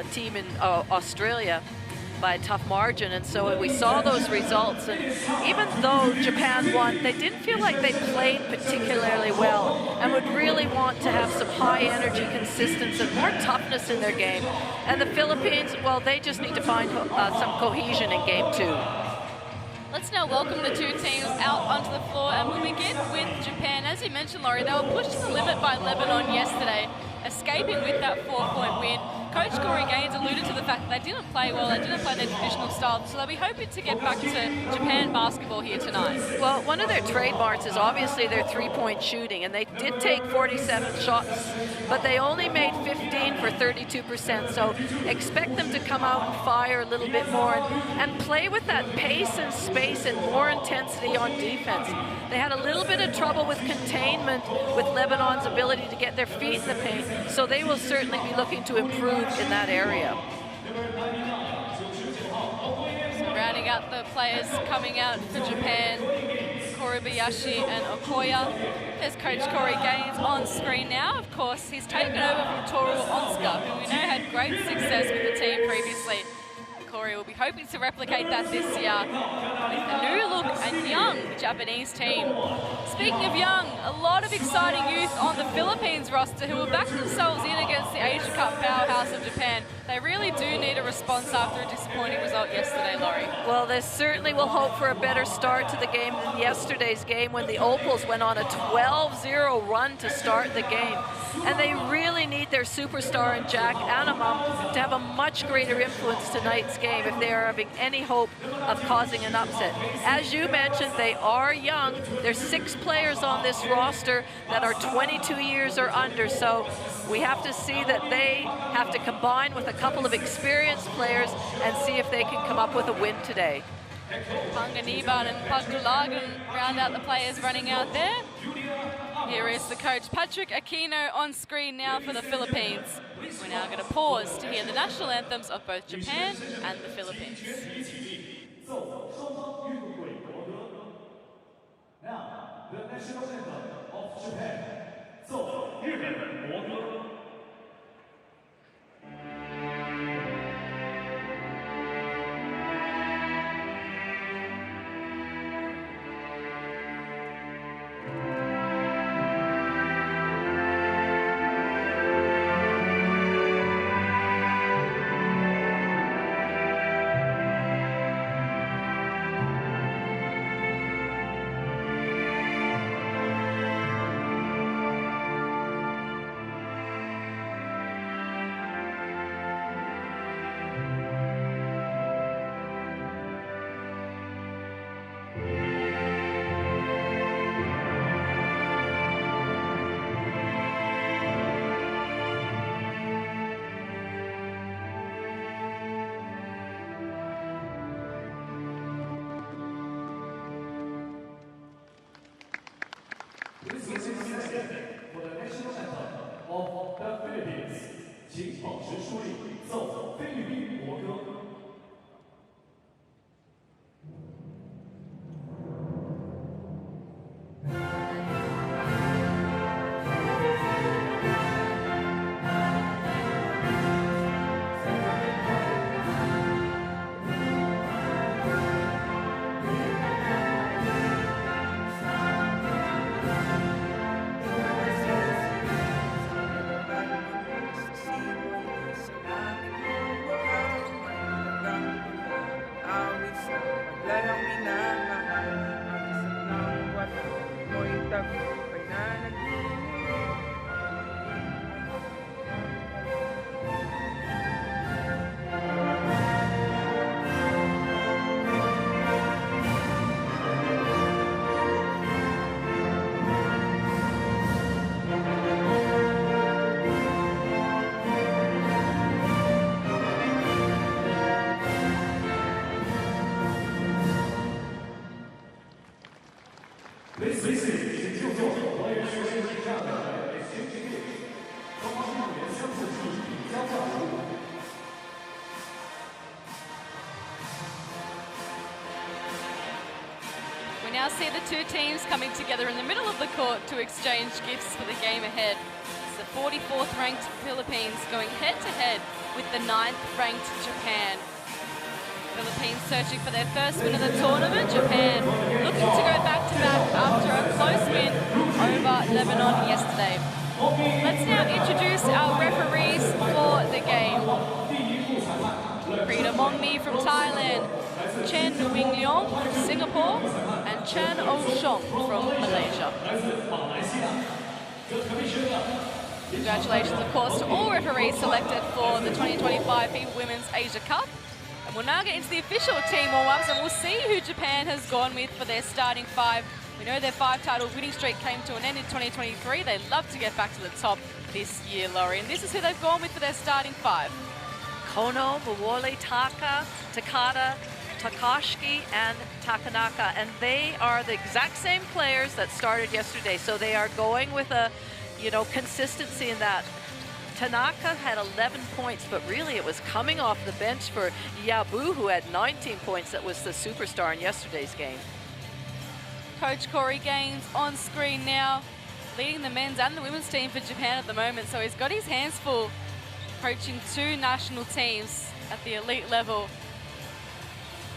team in Australia by a tough margin, and so we saw those results, and even though Japan won, they didn't feel like they played particularly well and would really want to have some high energy, consistency, and more toughness in their game. And the Philippines, well, they just need to find some cohesion in game 2. Let's now welcome the two teams out onto the floor, and we'll begin with Japan. As you mentioned, Laurie, they were pushed to the limit by Lebanon yesterday, escaping with that 4-point win. Coach Corey Gaines alluded to the fact that they didn't play well, they didn't play their traditional style, so they'll be hoping to get back to Japan basketball here tonight. Well, one of their trademarks is obviously their three-point shooting, and they did take 47 shots, but they only made 15 for 32%, so expect them to come out and fire a little bit more and play with that pace and space and more intensity on defense. They had a little bit of trouble with containment with Lebanon's ability to get their feet in the paint, so they will certainly be looking to improve in that area. So rounding out the players coming out for Japan, Koribayashi and Okoya. There's Coach Corey Gaines on screen now. Of course, he's taken over from Toru Onska, who we know had great success with the team previously. Corey will be hoping to replicate that this year with a new look and young Japanese team. Speaking of young, a lot of exciting youth on the Philippines roster who will back themselves in against the Asia Cup powerhouse of Japan. They really do need a response after a disappointing result yesterday, Laurie. Well, they certainly will hope for a better start to the game than yesterday's game when the Opals went on a 12-0 run to start the game. And they really need their superstar in Jack Anamam to have a much greater influence tonight's game if they are having any hope of causing an upset. As you mentioned, they are young. There's 6 players on this roster that are 22 years or under, so we have to see that they have to combine with a couple of experienced players and see if they can come up with a win today. Panganiban and Pagdulagan round out the players running out there. Here is the coach, Patrick Aquino, on screen now for the Philippines. We're now going to pause to hear the national anthems of both Japan and the Philippines. Now, the national anthem of Japan. So, for the national anthem of the Philippines，请保持肃立，奏菲律宾国歌。We now see the two teams coming together in the middle of the court to exchange gifts for the game ahead. the 44th ranked Philippines going head-to-head with the 9th ranked Japan. Philippines searching for their first win of the tournament. Japan looking to go back-to-back after a close win over Lebanon yesterday. Let's now introduce our referees for the game. Prita Mongmi from Thailand, Chen Wing-Leong from Singapore, and Chan Oh-Shong from Malaysia. Congratulations, of course, to all referees selected for the 2025 FIBA Women's Asia Cup. And we'll now get into the official team warm-ups, and we'll see who Japan has gone with for their starting 5. We know their 5-title winning streak came to an end in 2023. They'd love to get back to the top this year, Laurie. And this is who they've gone with for their starting 5. Kono, Muwole, Taka, Takada, Takashiki, and Takanaka. And they are the exact same players that started yesterday. So they are going with a, consistency in that. Tanaka had 11 points, but really it was coming off the bench for Yabu, who had 19 points. That was the superstar in yesterday's game. Coach Corey Gaines on screen now, leading the men's and the women's team for Japan at the moment. So he's got his hands full coaching 2 national teams at the elite level.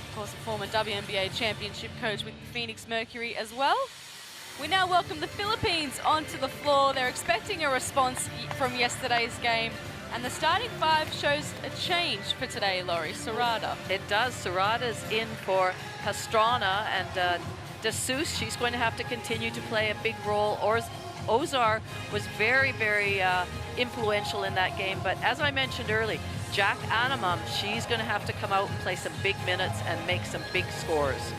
Of course, a former WNBA championship coach with Phoenix Mercury as well. We now welcome the Philippines onto the floor. They're expecting a response from yesterday's game. And the starting 5 shows a change for today, Laurie. Sarada. It does. Sarada's in for Pastrana, and De Seuss, she's going to have to continue to play a big role. Ozar was very, very influential in that game. But as I mentioned earlier, Jack Anamam, she's going to have to come out and play some big minutes and make some big scores.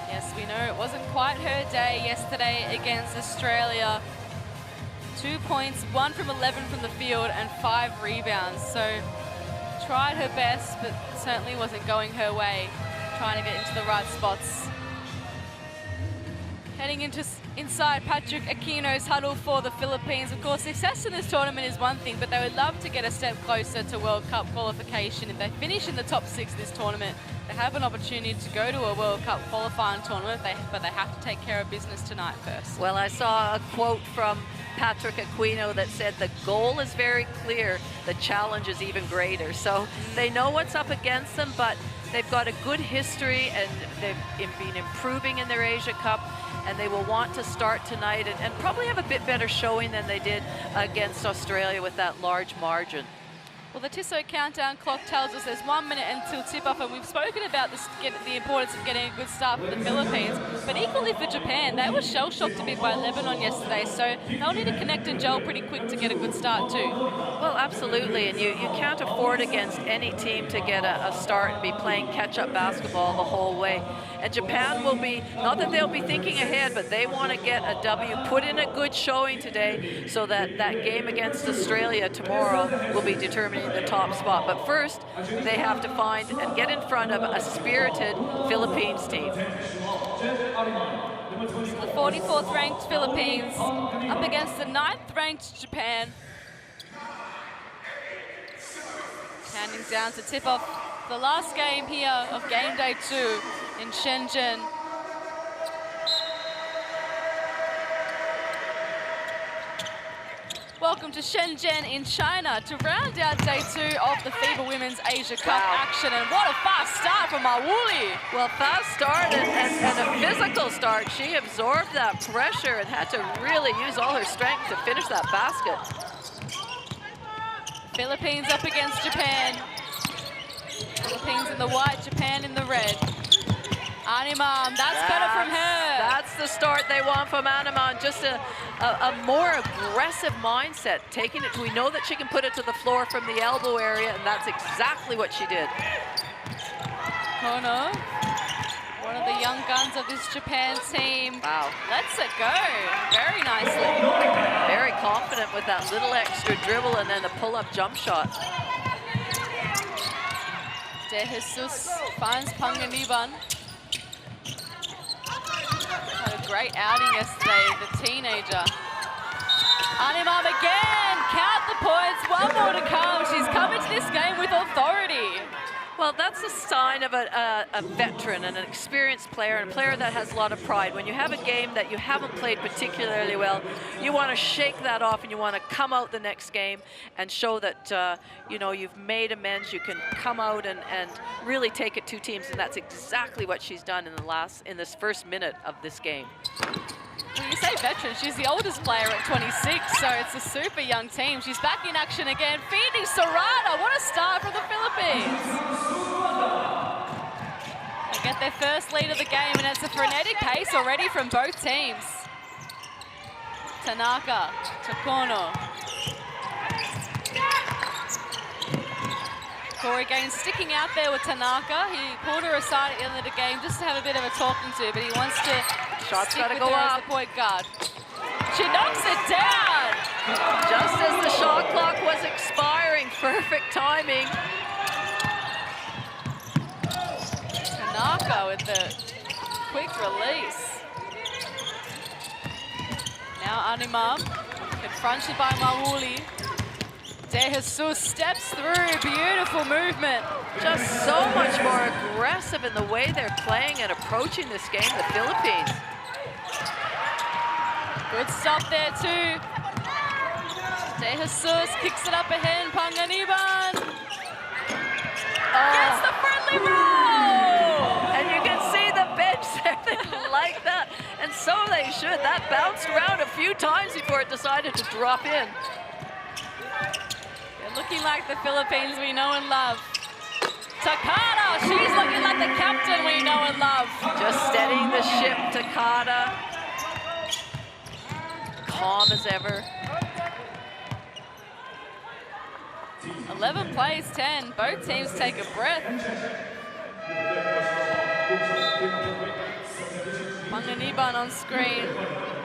Yes, we know it wasn't quite her day yesterday against Australia. 2 points, 1 from 11 from the field, and 5 rebounds. So tried her best, but certainly wasn't going her way, trying to get into the right spots. Heading inside Patrick Aquino's huddle for the Philippines. Of course, success in this tournament is one thing, but they would love to get a step closer to World Cup qualification. If they finish in the top 6 this tournament, they have an opportunity to go to a World Cup qualifying tournament, but they have to take care of business tonight first. Well, I saw a quote from Patrick Aquino that said the goal is very clear, the challenge is even greater. So they know what's up against them, but they've got a good history and they've been improving in their Asia Cup, and they will want to start tonight and probably have a bit better showing than they did against Australia with that large margin. Well, the Tissot countdown clock tells us there's 1 minute until tip-off, and we've spoken about the importance of getting a good start for the Philippines, but equally for Japan, they were shell-shocked a bit by Lebanon yesterday, so they'll need to connect and gel pretty quick to get a good start too. Well, absolutely, and you can't afford against any team to get a start and be playing catch-up basketball the whole way. And Japan will be, not that they'll be thinking ahead, but they want to get a W, put in a good showing today so that that game against Australia tomorrow will be determining the top spot. But first, they have to find and get in front of a spirited Philippines team. The 44th ranked Philippines up against the 9th ranked Japan. Counting down to tip off the last game here of game day 2 in Shenzhen. Welcome to Shenzhen in China to round out day 2 of the FIBA Women's Asia Cup action. And what a fast start from Mawuli. Well, fast start and a physical start. She absorbed that pressure and had to really use all her strength to finish that basket. Philippines up against Japan. Philippines in the white, Japan in the red. Animam, that's better from her. That's the start they want from Animam, just a more aggressive mindset, taking it. We know that she can put it to the floor from the elbow area, and that's exactly what she did. Kono, one of the young guns of this Japan team. Wow. Lets it go very nicely. Very confident with that little extra dribble and then the pull-up jump shot. De Jesus finds Panganiban. Had a great outing yesterday, the teenager. Animam again, count the points, 1 more to come. She's come into this game with authority. Well, that's a sign of a veteran and an experienced player, and a player that has a lot of pride. When you have a game that you haven't played particularly well, you want to shake that off and you want to come out the next game and show that you know, you've made amends. You can come out and really take it 2 teams, and that's exactly what she's done in this first minute of this game. When you say veteran, she's the oldest player at 26, so it's a super young team. She's back in action again, feeding Serrata. What a start from the Philippines. They get their first lead of the game, and it's a frenetic pace already from both teams. Tanaka to Kono. Corey Gaines sticking out there with Tanaka. He pulled her aside at the end of the game just to have a bit of a talking to, but he wants to Shot's got to go up. up. The point guard. She knocks it down. Just as the shot clock was expiring, perfect timing. Tanaka with the quick release. Now Animam, confronted by Mawuli. De Jesus steps through, beautiful movement. Just so much more aggressive in the way they're playing and approaching this game, the Philippines. Good stop there too. De Jesus kicks it up ahead, Panganiban. Gets the friendly roll! And you can see the bench there, they like that. And so they should. That bounced around a few times before it decided to drop in. They're looking like the Philippines we know and love. Takada, she's looking like the captain we know and love. Just steadying the ship, Takada. Calm as ever. 11 plays 10. Both teams take a breath. Panganiban on screen.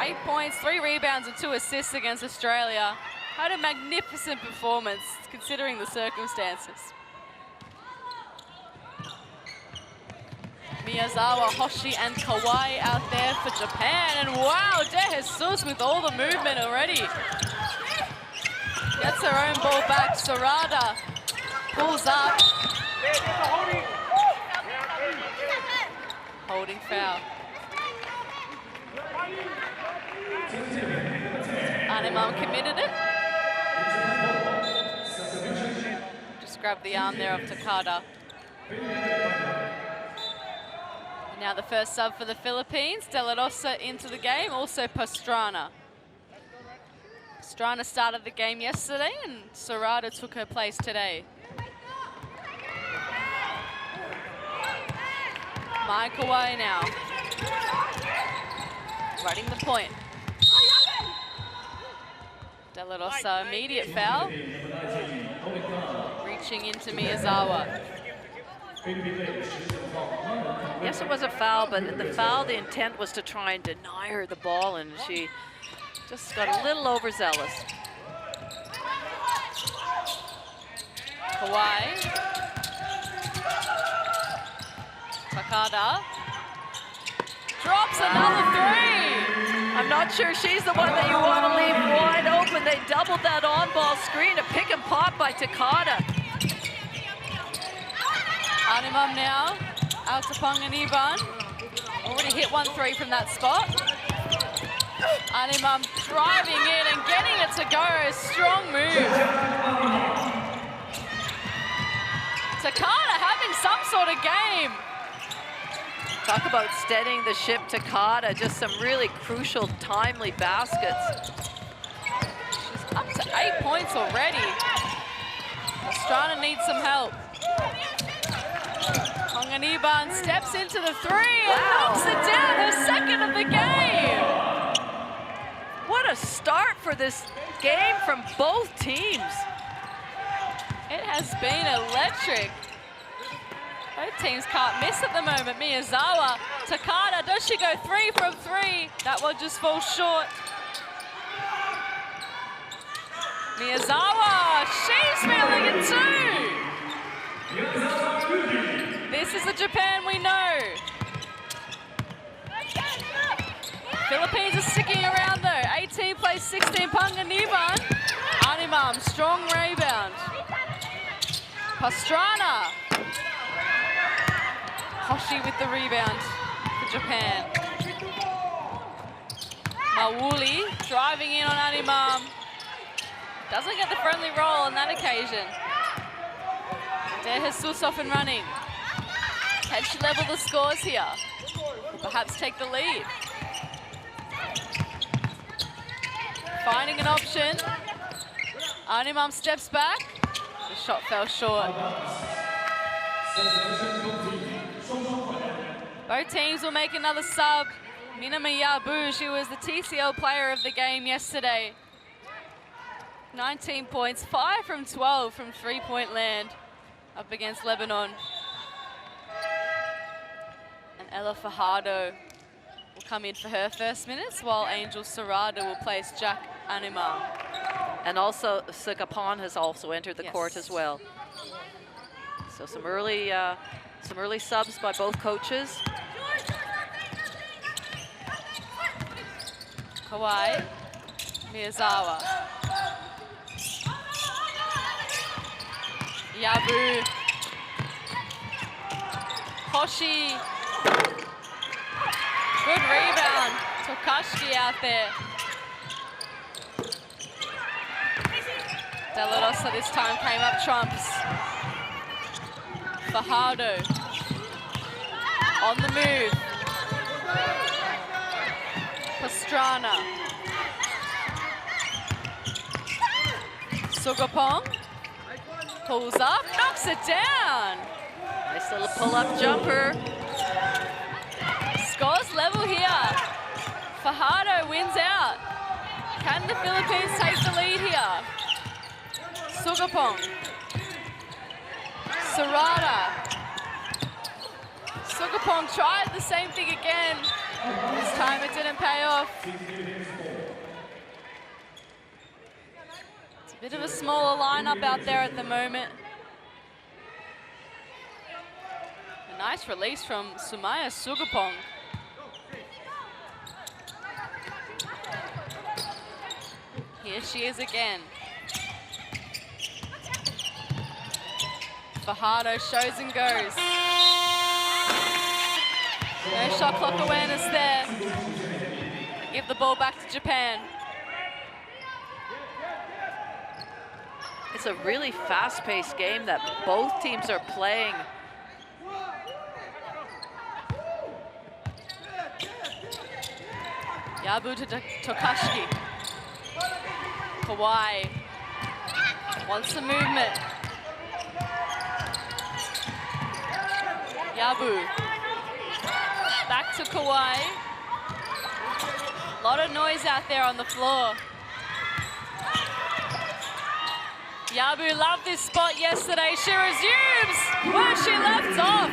8 points, 3 rebounds and 2 assists against Australia. Had a magnificent performance considering the circumstances. Miyazawa, Hoshi and Kawai out there for Japan. And wow, De Jesus with all the movement already. Gets her own ball back. Serrata pulls up. Holding foul. Animam committed it. Just grabbed the arm there of Takada. Now the first sub for the Philippines, De La Rosa into the game, also Pastrana. Pastrana started the game yesterday and Serrata took her place today. Maya Kawai now. Running the point. De La Rosa, immediate foul. Reaching into Miyazawa. Yes, it was a foul, but in the foul, the intent was to try and deny her the ball, and she just got a little overzealous. Kawai. Takada. Drops another 3. I'm not sure she's the one that you want to leave wide open. They doubled that on-ball screen, a pick and pop by Takada. Animam now, out to Panganiban. Already hit 1 3 from that spot. Animam driving in and getting it to go. Strong move. Takada having some sort of game. Talk about steadying the ship, Takada. Just some really crucial, timely baskets. She's up to 8 points already. Pastrana needs some help. Panganiban steps into the 3 and knocks it down, her second of the game. What a start for this game from both teams. It has been electric. Both teams can't miss at the moment. Miyazawa, Takada, does she go 3 from 3? That one just falls short. Miyazawa, she's feeling it too. This is the Japan we know. Philippines are sticking around though. 18 plays 16, Panganiban. Animam, strong rebound. Pastrana. Hoshi with the rebound for Japan. Mawuli driving in on Animam. Doesn't get the friendly roll on that occasion. De Jesus off and running. Can she level the scores here? Or perhaps take the lead? Finding an option. Animam steps back. The shot fell short. Both teams will make another sub. Minami Yabu, she was the TCL player of the game yesterday. 19 points, 5 from 12 from three-point land up against Lebanon. And Ella Fajardo will come in for her first minutes, while Angel Serrada will place Jack Animam. And also Sikapan has also entered the court as well. So some early subs by both coaches. Kawai, Miyazawa. Yabu. Hoshi. Good rebound. Tokashki out there. De La Rosa this time came up trumps. Fajardo. On the move. Pastrana. Sugapong. Pulls up, knocks it down. Nice little pull-up jumper. Scores level here. Fajardo wins out. Can the Philippines take the lead here? Sugapong. Serrada. Sugapong tried the same thing again. This time it didn't pay off. It's a bit of a smaller lineup out there at the moment. A nice release from Sumaya Sugapong. Here she is again. Fajardo shows and goes. No shot clock awareness there. Give the ball back to Japan. It's a really fast-paced game that both teams are playing. Yabu to Tokashki. Kawai wants some movement. Yabu. Back to Kawai. A lot of noise out there on the floor. Yabu loved this spot yesterday. She resumes where she left off.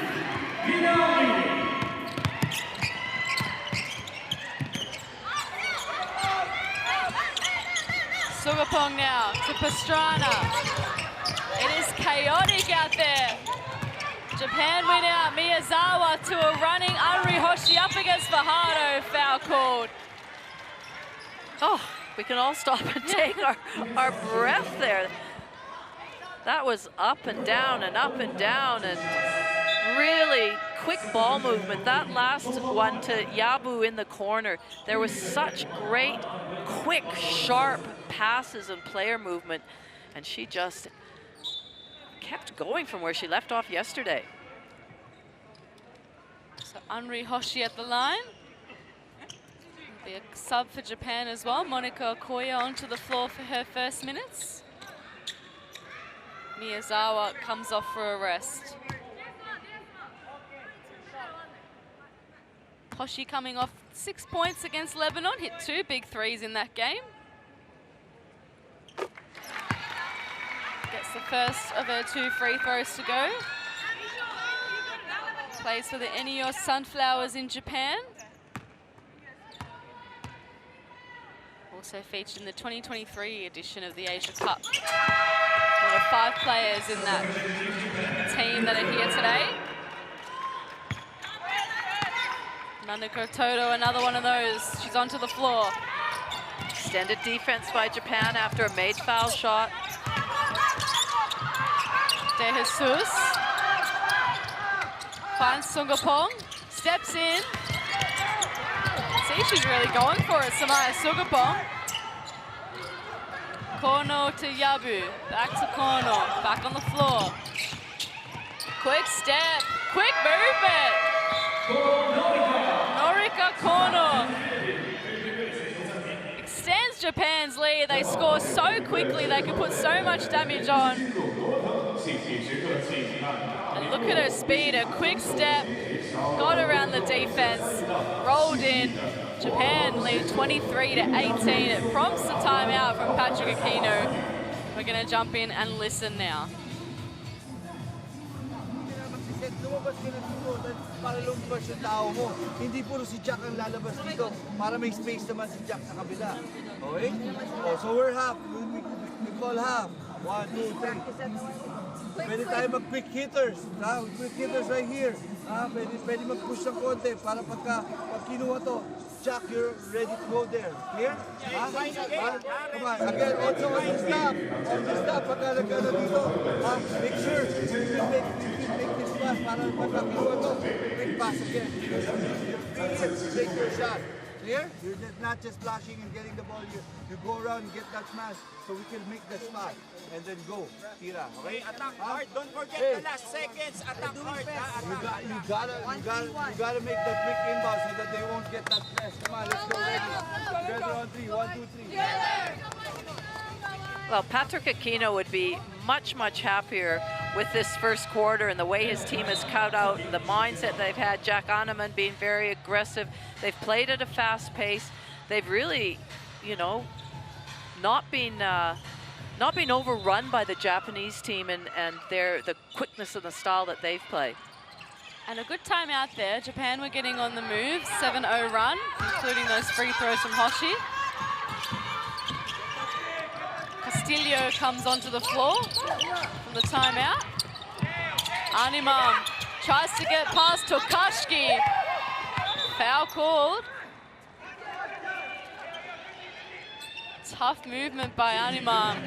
Sugapong now to Pastrana. It is chaotic out there. Japan win out. Miyazawa to a running Unri Hoshi up against Fajardo. Foul called. Oh, we can all stop and take our breath there. That was up and down and up and down and really quick ball movement. That last one to Yabu in the corner, there was such great, quick, sharp passes and player movement, and she just kept going from where she left off yesterday. So Unri Hoshi at the line. Be a sub for Japan as well. Monica Okoya onto the floor for her first minutes. Miyazawa comes off for a rest. Hoshi coming off 6 points against Lebanon, hit 2 big threes in that game. Gets the first of her 2 free throws to go. Plays for the Enios Sunflowers in Japan. Also featured in the 2023 edition of the Asia Cup. One of 5 players in that team that are here today. Nanako Todo, another one of those. She's onto the floor. Extended defense by Japan after a made foul shot. De Jesus. Finds Sugapong, steps in. See, she's really going for it, Samaya Sugapong. Kono to Yabu, back to Kono, back on the floor. Quick step, quick movement. Norika Kono extends Japan's lead. They score so quickly, they can put so much damage on. And look at her speed, a quick step, got around the defense, rolled in. Japan lead 23-18. It prompts the timeout from Patrick Aquino. We're going to jump in and listen now. Lumabas ka na dito para lumabas yung tao mo. Hindi puro si Jack ang lalabas dito para may space naman si Jack sa kabila. Okay? Oh, so we're half. We call half. 1, 2, 3. Pwede tayo mag-quick hitters. Quick hitters right here. Pwede mag-push ng konti para pag kinuha to, Jack, you're ready to go there. Clear? Come on. Again, also on the stop. On the stop, pagka nagkano dito, make sure you make this pass para pagka kinuha to, quick pass again. Take your shot. Clear? You're not just flashing and getting the ball. You go around and get that smash so we can make the spot. And then go, Tira. Okay? Attack hard. Don't forget the last seconds. Attack hard. You gotta make the quick inbound so that they won't get that press. Come on, let's go ready. Together on 3. 1, 2, 3. Well, Patrick Aquino would be much, much happier with this first quarter and the way his team has cut out, the mindset they've had. Jack Aneman being very aggressive. They've played at a fast pace. They've really, you know, not been overrun by the Japanese team and the quickness and the style that they've played. And a good time out there. Japan were getting on the move. 7-0 run, including those free throws from Hoshi. Castillo comes onto the floor from the timeout. Animam tries to get past Tokashiki. Foul called. Tough movement by Animam.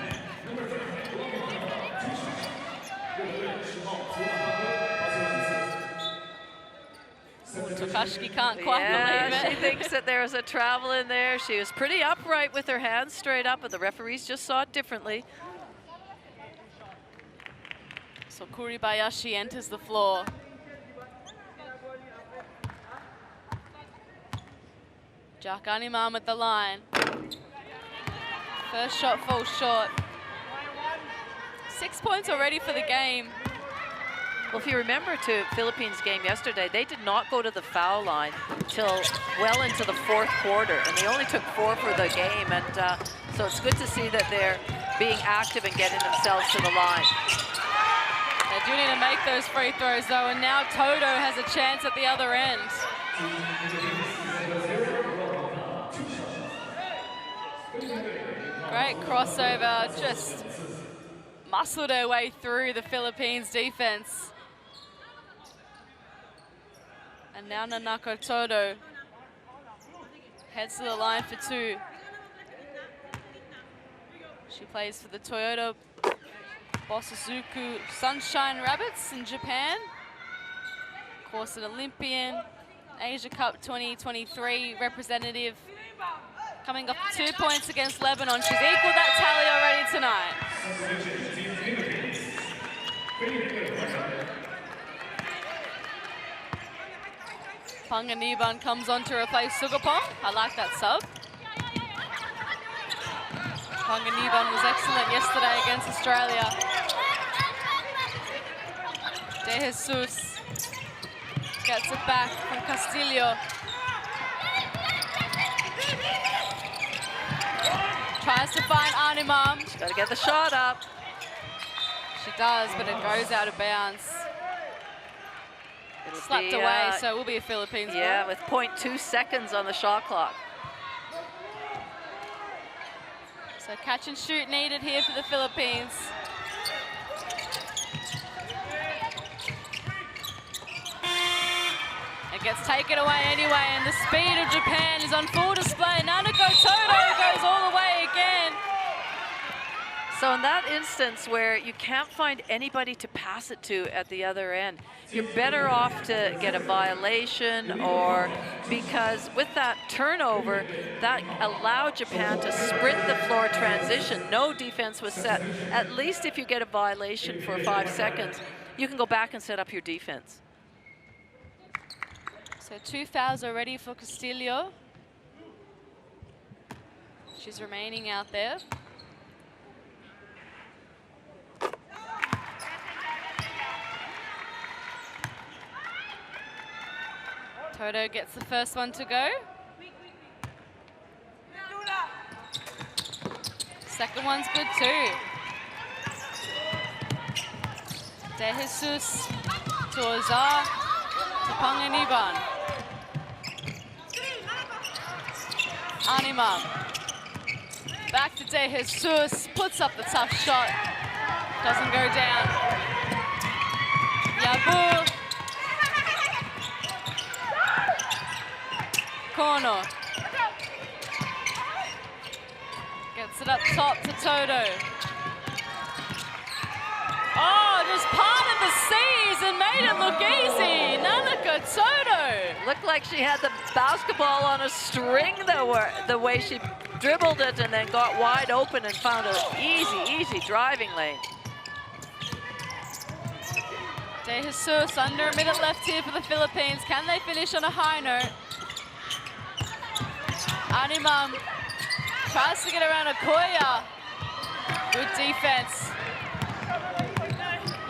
Tokashiki can't quite believe it. She thinks that there's a travel in there. She was pretty upright with her hands straight up, but the referees just saw it differently. So Kuribayashi enters the floor. Jack Animam at the line. First shot falls short. 6 points already for the game. Well, if you remember to Philippines' game yesterday, they did not go to the foul line till well into the fourth quarter, and they only took 4 for the game. And so it's good to see that they're being active and getting themselves to the line. They do need to make those free throws, though, and now Toto has a chance at the other end. Great crossover, just muscled their way through the Philippines defense. And now Nanako Todo heads to the line for 2. She plays for the Toyota Bosozuku Sunshine Rabbits in Japan. Of course, an Olympian, Asia Cup 2023 representative. Coming off 2 points against Lebanon. She's equaled that tally already tonight. Panganiban comes on to replace Sugapong. I like that sub. Panganiban was excellent yesterday against Australia. De Jesus gets it back from Castillo. Tries to find Animam. She's got to get the shot up. She does, but it goes out of bounds. It'll Slapped be, away, so it will be a Philippines yeah, ball. with 0.2 seconds on the shot clock. So catch and shoot needed here for the Philippines. It gets taken away anyway, and the speed of Japan is on full display. Nanako Todo goes all the way again. So in that instance where you can't find anybody to pass it to at the other end, you're better off to get a violation, or because with that turnover, that allowed Japan to sprint the floor transition. No defense was set. At least if you get a violation for 5 seconds, you can go back and set up your defense. So 2 fouls already for Castillo. She's remaining out there. Toto gets the first one to go. Second one's good too. De Jesus to Ozar to Panganiban. Animam. Back to De Jesus, puts up the tough shot. Doesn't go down. Yabu. Corner. Gets it up top to Toto. Oh, just parted the seas and made it look easy. Nanaka Toto. Looked like she had the basketball on a string the way she dribbled it and then got wide open and found an easy driving lane. De Jesus under a minute left here for the Philippines. Can they finish on a high note? Animam tries to get around Okoya. Good defense.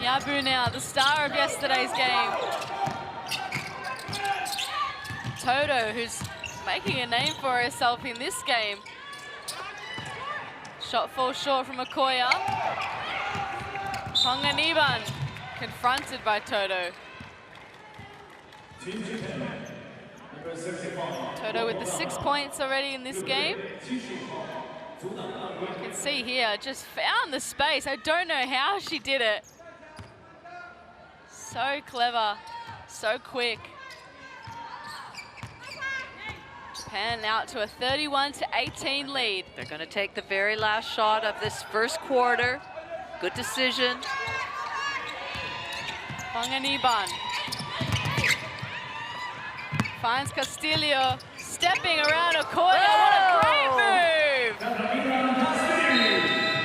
Yabu now, the star of yesterday's game. Toto, who's making a name for herself in this game. Shot falls short from Okoya. Panganiban confronted by Toto. Toto with the 6 points already in this game. You can see here, just found the space. I don't know how she did it. So clever, so quick. Japan out to a 31-18 lead. They're going to take the very last shot of this first quarter. Good decision. Panganiban finds Castillo, stepping around Okoya. What a great move!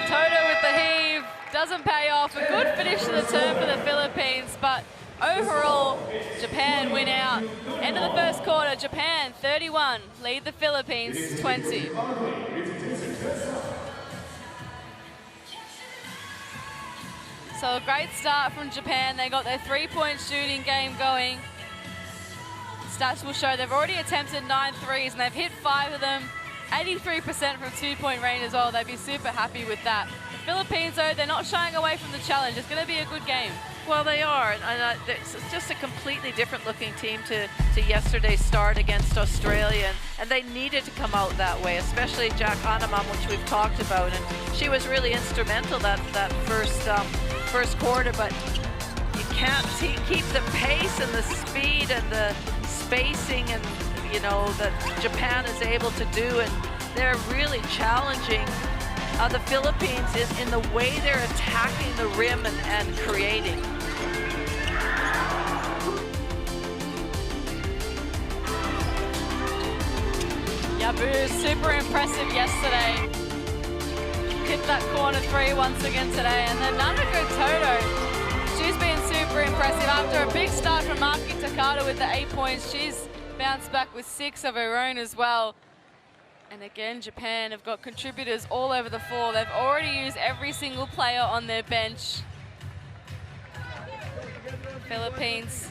Toto with the heave, doesn't pay off. A good finish to the turn for the Philippines, but overall, Japan win out. End of the first quarter, Japan 31, lead the Philippines 20. So a great start from Japan. They got their 3-point shooting game going. Stats will show they've already attempted 9 threes and they've hit 5 of them. 83% from 2-point range as well. They'd be super happy with that. The Philippines, though, they're not shying away from the challenge. It's going to be a good game. Well, they are, and it's just a completely different looking team to yesterday's start against Australia, and they needed to come out that way, especially Jack Anamam, which we've talked about, and she was really instrumental that first quarter, but you can't keep the pace and the speed and the spacing and, you know, that Japan is able to do, and they're really challenging the Philippines in the way they're attacking the rim and creating. Yabu, super impressive yesterday. Hit that corner 3 once again today. And then Nanako Toto, she's been super impressive. After a big start from Maki Takada with the 8 points, she's bounced back with 6 of her own as well. And again, Japan have got contributors all over the floor. They've already used every single player on their bench. Philippines,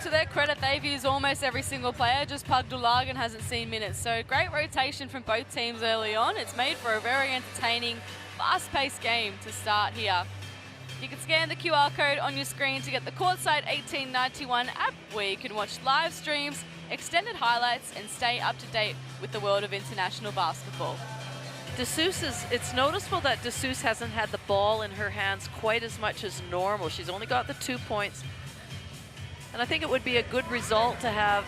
to their credit, they've used almost every single player. Just Pagdulagan hasn't seen minutes. So great rotation from both teams early on. It's made for a very entertaining, fast-paced game to start here. You can scan the QR code on your screen to get the Courtside 1891 app, where you can watch live streams, extended highlights, and stay up to date with the world of international basketball. It's noticeable that De Jesus hasn't had the ball in her hands quite as much as normal. She's only got the 2 points. And I think it would be a good result to have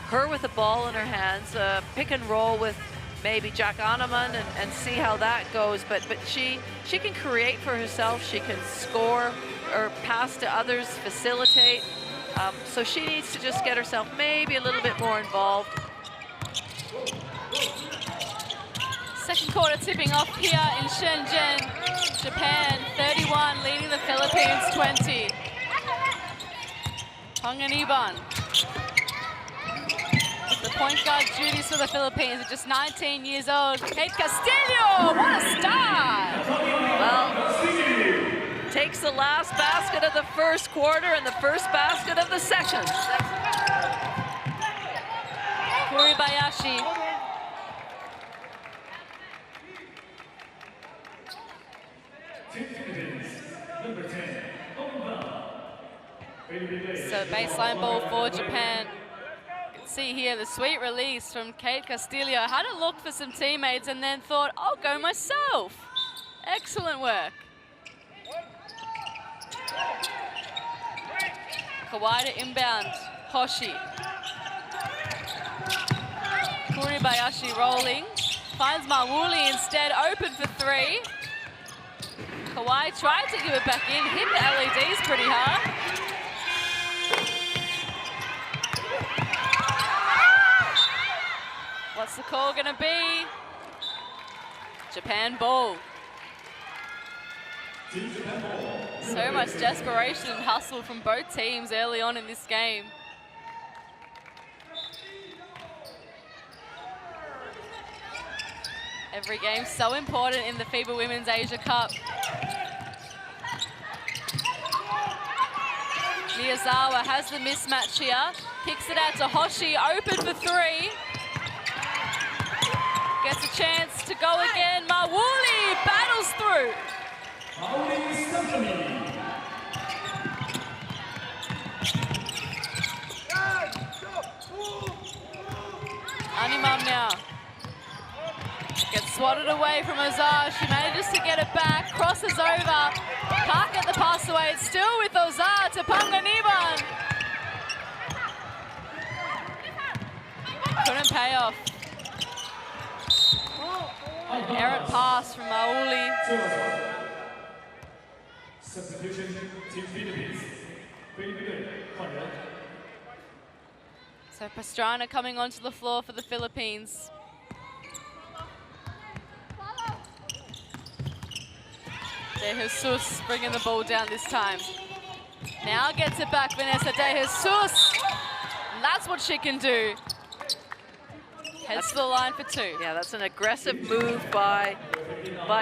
her with the ball in her hands, pick and roll with maybe Jack Aneman and see how that goes. But she can create for herself. She can score or pass to others, facilitate. So she needs to just get herself maybe a little bit more involved. Second quarter tipping off here in Shenzhen, Japan 31 leading the Philippines 20. Panganiban. The point guard duties for the Philippines at just 19 years old. Kate Castillo, what a start! Well, takes the last basket of the first quarter and the first basket of the second. Kuribayashi. So baseline ball for Japan. You can see here the sweet release from Kate Castillo. Had a look for some teammates and then thought, I'll go myself. Excellent work. Kawhi to inbound. Hoshi. Kuribayashi rolling. Finds Mawuli instead, open for three. Kawhi tried to give it back in, hit the LEDs pretty hard. What's the call gonna be? Japan ball. So much desperation and hustle from both teams early on in this game. Every game so important in the FIBA Women's Asia Cup. Miyazawa has the mismatch here. Kicks it out to Hoshi, open for three. Gets a chance to go again. Mawuli battles through. Animam now. Gets swatted away from Ozar. She manages to get it back. Crosses over. Can't get the pass away. It's still with Ozar to Panganiban. Couldn't pay off. An errant pass from Mawuli. Substitution, Team Philippines. So Pastrana coming onto the floor for the Philippines. De Jesus bringing the ball down this time. Now gets it back, Vanessa De Jesus. And that's what she can do. Heads to the line for two. Yeah, that's an aggressive move by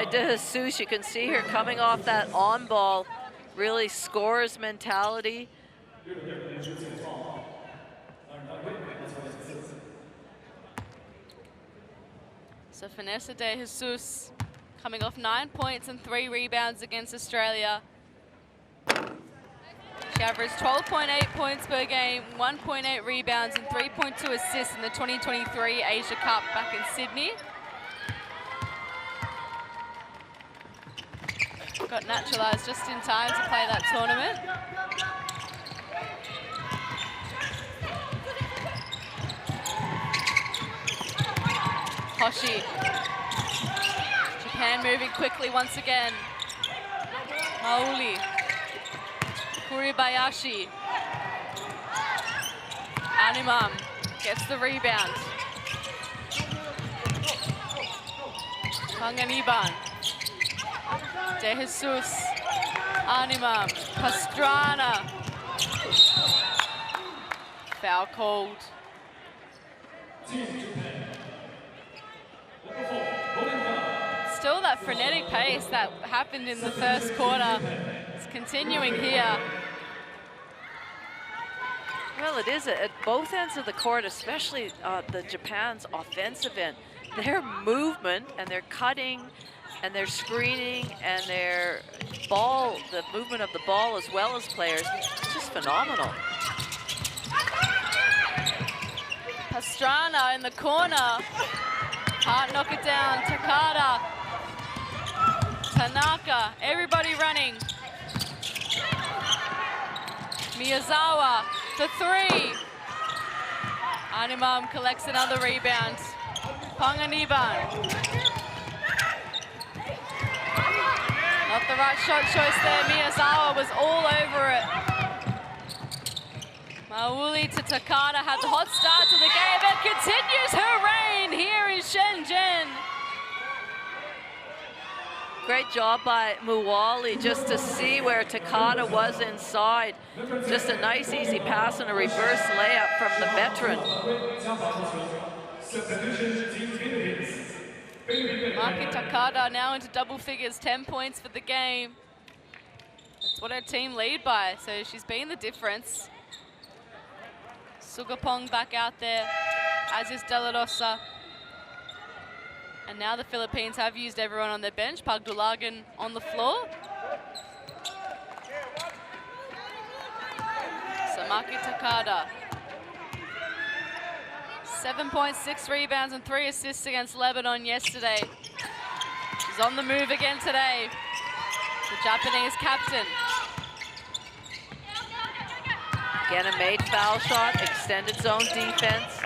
De Jesus. You can see her coming off that on ball, really scorer's mentality. So Vanessa De Jesus coming off 9 points and 3 rebounds against Australia. She averaged 12.8 points per game, 1.8 rebounds and 3.2 assists in the 2023 Asia Cup back in Sydney. Got naturalised just in time to play that tournament. Hoshi. Japan moving quickly once again. Mawuli. Kuribayashi. Animam gets the rebound. Panganiban. De Jesus. Animam. Pastrana. Foul called. Still that frenetic pace that happened in the first quarter. It's continuing here. Well, it is at both ends of the court, especially the Japan's offensive end. Their movement and their cutting and their screening and their ball, the movement of the ball as well as players, it's just phenomenal. Pastrana in the corner. Can't knock it down. Takada. Tanaka. Everybody running. Miyazawa for three. Animam collects another rebound. Ponganiban. Not the right shot choice there. Miyazawa was all over it. Mauli to Takada had the hot start to the game and continues her reign here in Shenzhen. Great job by Muwali just to see where Takada was inside. Just a nice easy pass and a reverse layup from the veteran. Maki Takada now into double figures, 10 points for the game. That's what her team lead by, so she's been the difference. Sugapong back out there, as is De La Rosa. And now the Philippines have used everyone on their bench. Pagdulagan on the floor. So Maki Takada. 7 points, 6 rebounds, and 3 assists against Lebanon yesterday. She's on the move again today. The Japanese captain. Again, a made foul shot, extended zone defense.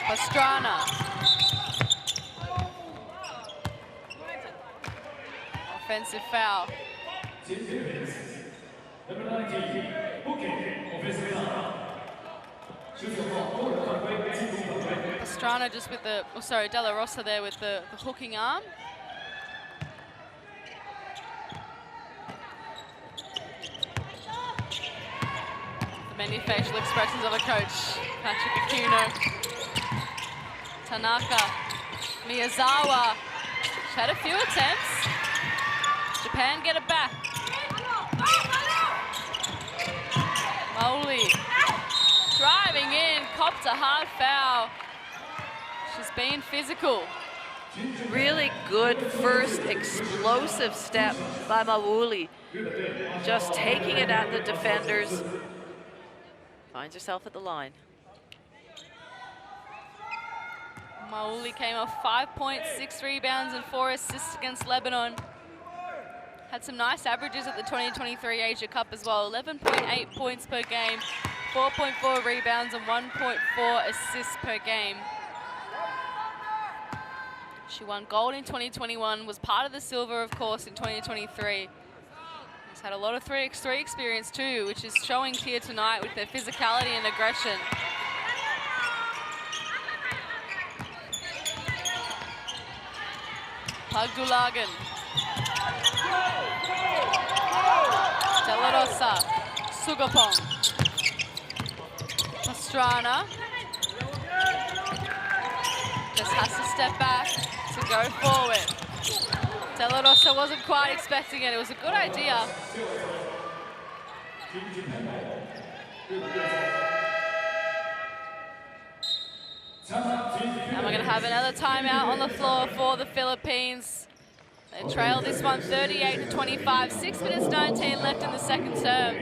Pastrana. Offensive foul. Pastrana just with the, oh sorry, De La Rosa there with the hooking arm. The many facial expressions of a coach, Patrick Aquino. Tanaka, Miyazawa, she had a few attempts. Japan get it back. Mauli driving in, copped a hard foul. She's been physical. Really good first explosive step by Mauli. Just taking it at the defenders. Finds herself at the line. Mauli came off 5 points, 6 rebounds, and 4 assists against Lebanon. Had some nice averages at the 2023 Asia Cup as well. 11.8 points per game, 4.4 rebounds, and 1.4 assists per game. She won gold in 2021, was part of the silver, of course, in 2023. She's had a lot of 3x3 experience too, which is showing here tonight with their physicality and aggression. Pagdulagan. De La Rosa. Sugapong. Pastrana. Just has to step back to go forward. De La Rosa wasn't quite expecting it. It was a good idea. And we're going to have another timeout on the floor for the Philippines. They trail this one 38-25, 6 minutes 19 left in the second term.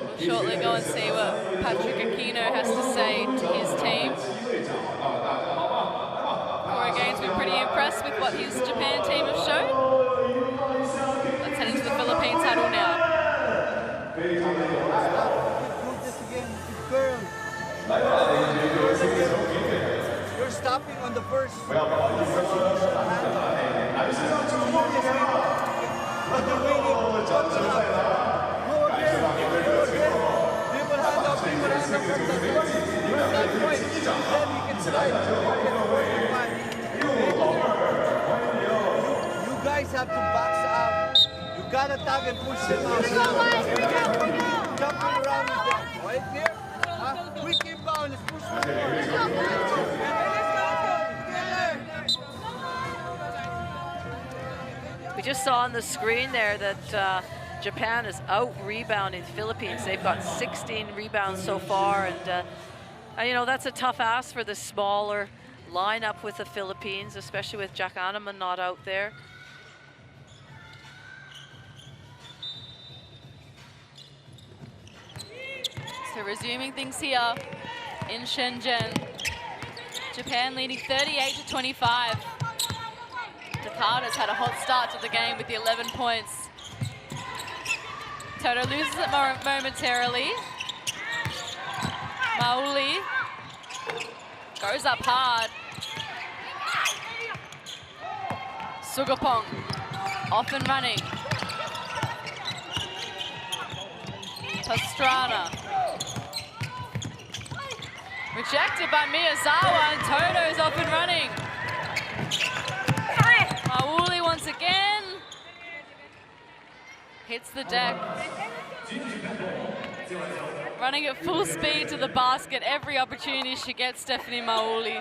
We'll shortly go and see what Patrick Aquino has to say to his team. Corey Gaines been pretty impressed with what his Japan team have shown. Let's head into the Philippines huddle now. You're stopping on the first. But the way they go again. People hand up from that point. Then you can slide. You guys have to box out. You gotta tag and push them out. Jumping around with them. Right there. Quick inbound. Let's push them We just saw on the screen there that Japan is out-rebounding the Philippines. They've got 16 rebounds so far, and you know, that's a tough ask for the smaller lineup with the Philippines, especially with Jack Aneman not out there. So resuming things here in Shenzhen. Japan leading 38-25. Takada's had a hot start to the game with the 11 points. Toto loses it momentarily. Mauli goes up hard. Sugapong off and running. Pastrana. Rejected by Miyazawa, and Toto's off and running. Mauli once again. Hits the deck. Running at full speed to the basket. Every opportunity she gets, Stephanie Mauli.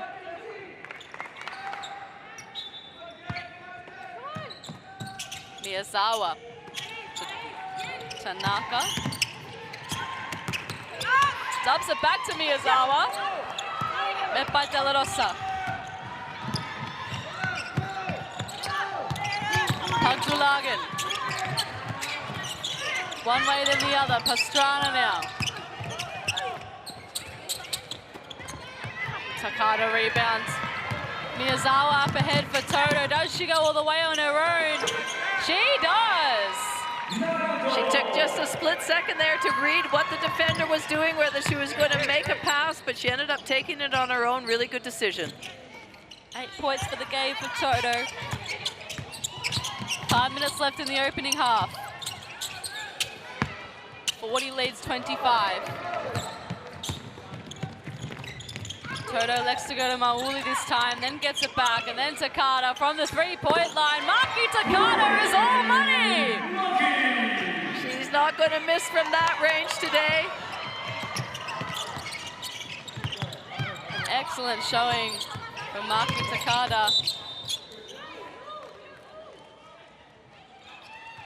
Miyazawa. Tanaka. Dubs it back to Miyazawa. Met by De La Rosa. Pagdulagan. One way then the other. Pastrana now. Takada rebounds. Miyazawa up ahead for Toto. Does she go all the way on her own? She does. She took just a split second there to read what the defender was doing, whether she was going to make a pass, but she ended up taking it on her own. Really good decision. 8 points for the game for Toto. 5 minutes left in the opening half. 40 leads 25. Toto elects to go to Mauli this time, then gets it back, and then Takada from the three-point line. Maki Takada is all money! She's not going to miss from that range today. An excellent showing from Maki Takada.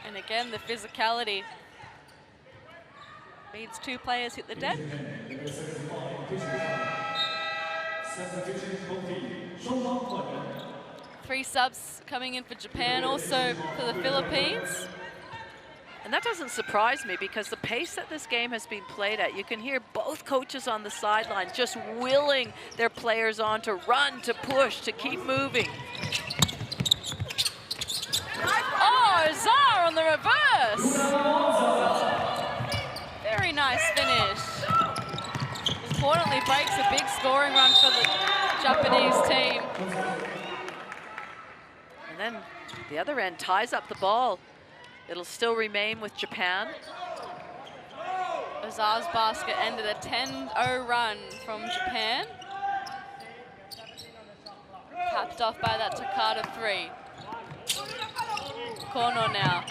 And again, the physicality. Means 2 players hit the deck. 3 subs coming in for Japan, also for the Philippines. And that doesn't surprise me because the pace that this game has been played at, you can hear both coaches on the sideline just willing their players on to run, to push, to keep moving. Oh, Zar on the reverse. Very nice finish. Importantly, breaks a big scoring run for the Japanese team. And then the other end ties up the ball. It'll still remain with Japan. Azar's basket ended a 10-0 run from Japan. Capped off by that Takada 3. Kono now.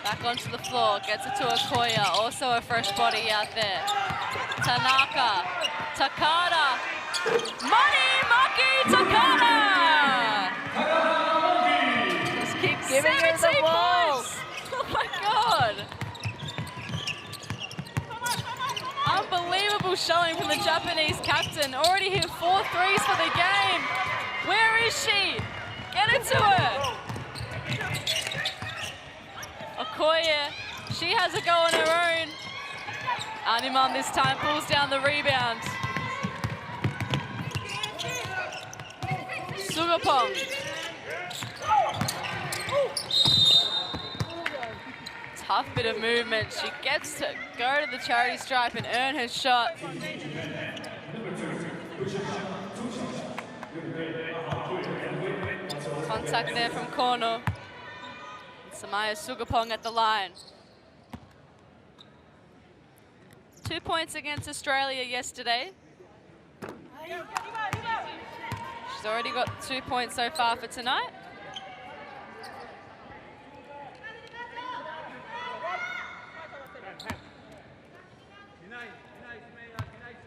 Back onto the floor, gets it to Okoya, also a fresh body out there. Tanaka, Takada, money, Maki Takada! Just keep giving her the ball. Oh my God! Unbelievable showing from the Japanese captain. Already hit 4 threes for the game. Where is she? Get it to her. Okoye, she has a go on her own. Animan this time pulls down the rebound. Sugapong. Tough bit of movement. She gets to go to the charity stripe and earn her shot. Contact there from Kono. Samaya Sugapong at the line. 2 points against Australia yesterday. She's already got 2 points so far for tonight.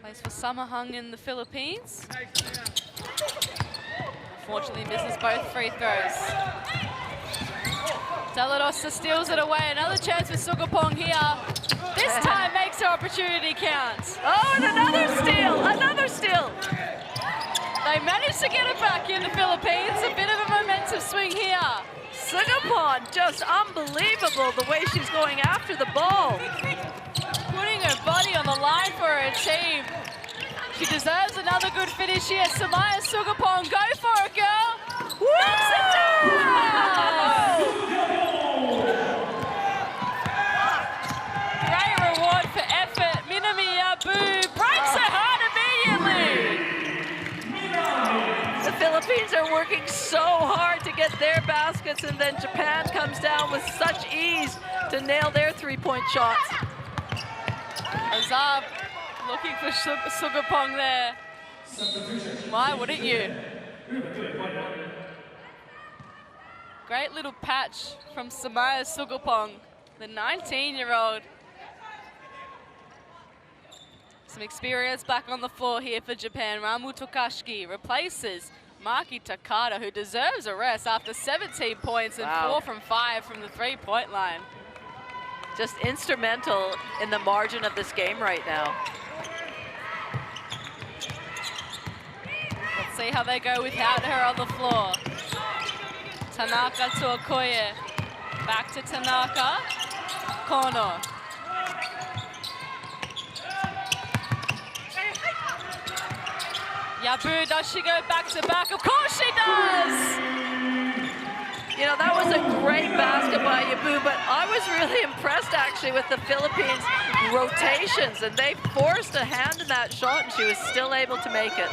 Plays for Samahang in the Philippines. Unfortunately misses both free throws. De La Rosa steals it away. Another chance for Sugapong here. This time makes her opportunity count. Oh, and another steal, another steal. They managed to get it back in the Philippines. A bit of a momentum swing here. Sugapong, just unbelievable the way she's going after the ball. Putting her body on the line for her team. She deserves another good finish here. Samaya Sugapong, go for it, girl. Knocks it down! Great reward for effort. Minami Yabu breaks her heart and working so hard to get their baskets, and then Japan comes down with such ease to nail their three-point shots. Azab looking for Sugapong there. Why wouldn't you? Great little patch from Samaya Sugapong, the 19-year-old. Some experience back on the floor here for Japan. Ramu Tokashiki replaces Maki Takada, who deserves a rest after 17 points and 4 from 5 from the three-point line. Just instrumental in the margin of this game right now. Let's see how they go without her on the floor. Tanaka to Okoye. Back to Tanaka. Kono. Yabu, does she go back to back? Of course she does! You know, that was a great basket by Yabu, but I was really impressed actually with the Philippines' rotations, and they forced a hand in that shot, and she was still able to make it.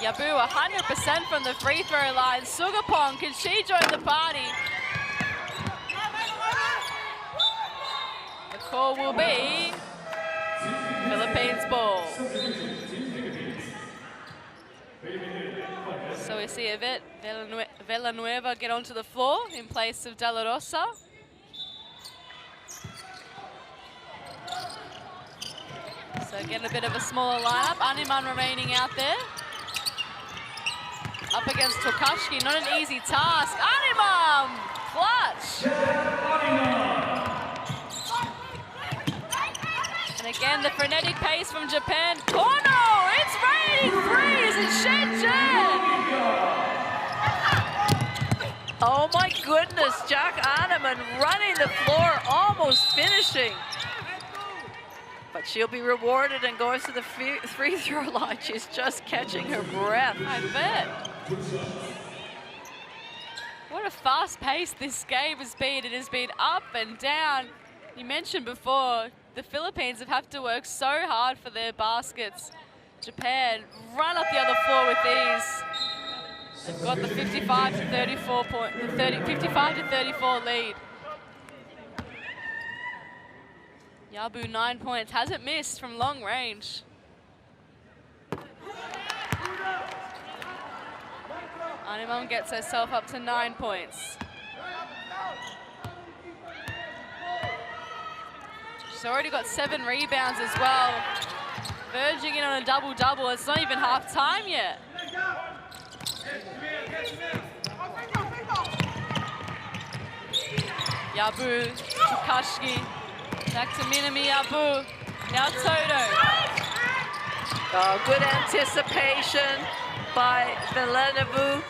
Yabu 100% from the free throw line. Sugapong, can she join the party? The call will be Philippines ball. So we see Yvette Villanueva get onto the floor in place of De La Rosa. So getting a bit of a smaller lineup. Animan remaining out there. Up against Tokashiki, not an easy task. Animan! Clutch! And again, the frenetic pace from Japan. Kono! It's raining threes in Shenzhen! Oh my goodness, Jack Animan running the floor, almost finishing. But she'll be rewarded and goes to the free throw line. She's just catching her breath. I bet. What a fast pace this game has been. It has been up and down. You mentioned before, the Philippines have had to work so hard for their baskets. Japan run up the other floor with ease. They've got the 55 to 34 lead. Yabu 9 points, hasn't missed from long range. Animan gets herself up to 9 points. She's already got 7 rebounds as well. Verging in on a double-double. It's not even half time yet. Yabu, Tokashiki. Back to Minami Yabu. Now Toto. Oh, good anticipation by Villanueva.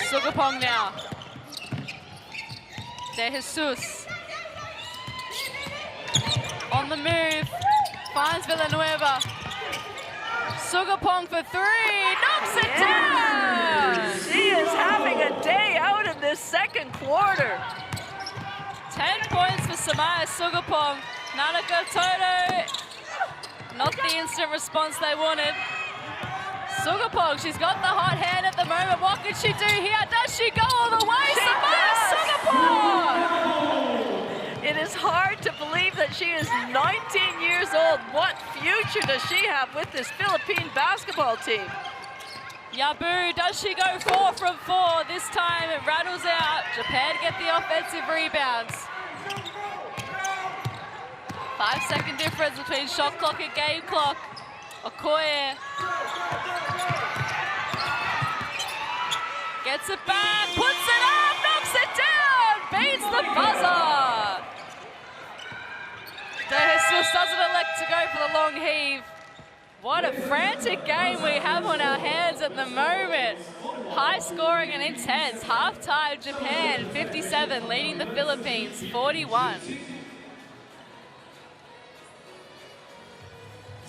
Sugapong now. De Jesus. On the move. Finds Villanueva. Sugapong for 3. Knocks it down! She is having a day out in this second quarter. 10 points for Samaya Sugapong. Nanaka Toto, not the instant response they wanted. Sugapong, she's got the hot hand at the moment. What can she do here? Does she go all the way? Samaya Sugapong! It is hard to believe that she is 19 years old. What future does she have with this Philippine basketball team? Yabu, does she go 4 from 4? This time it rattles out. Japan get the offensive rebounds. 5-second difference between shot clock and game clock. Okoye gets it back, puts it up, knocks it down, beats the buzzer. De Jesus doesn't elect to go for the long heave. What a frantic game we have on our hands at the moment. High scoring and intense. Halftime Japan 57, leading the Philippines 41.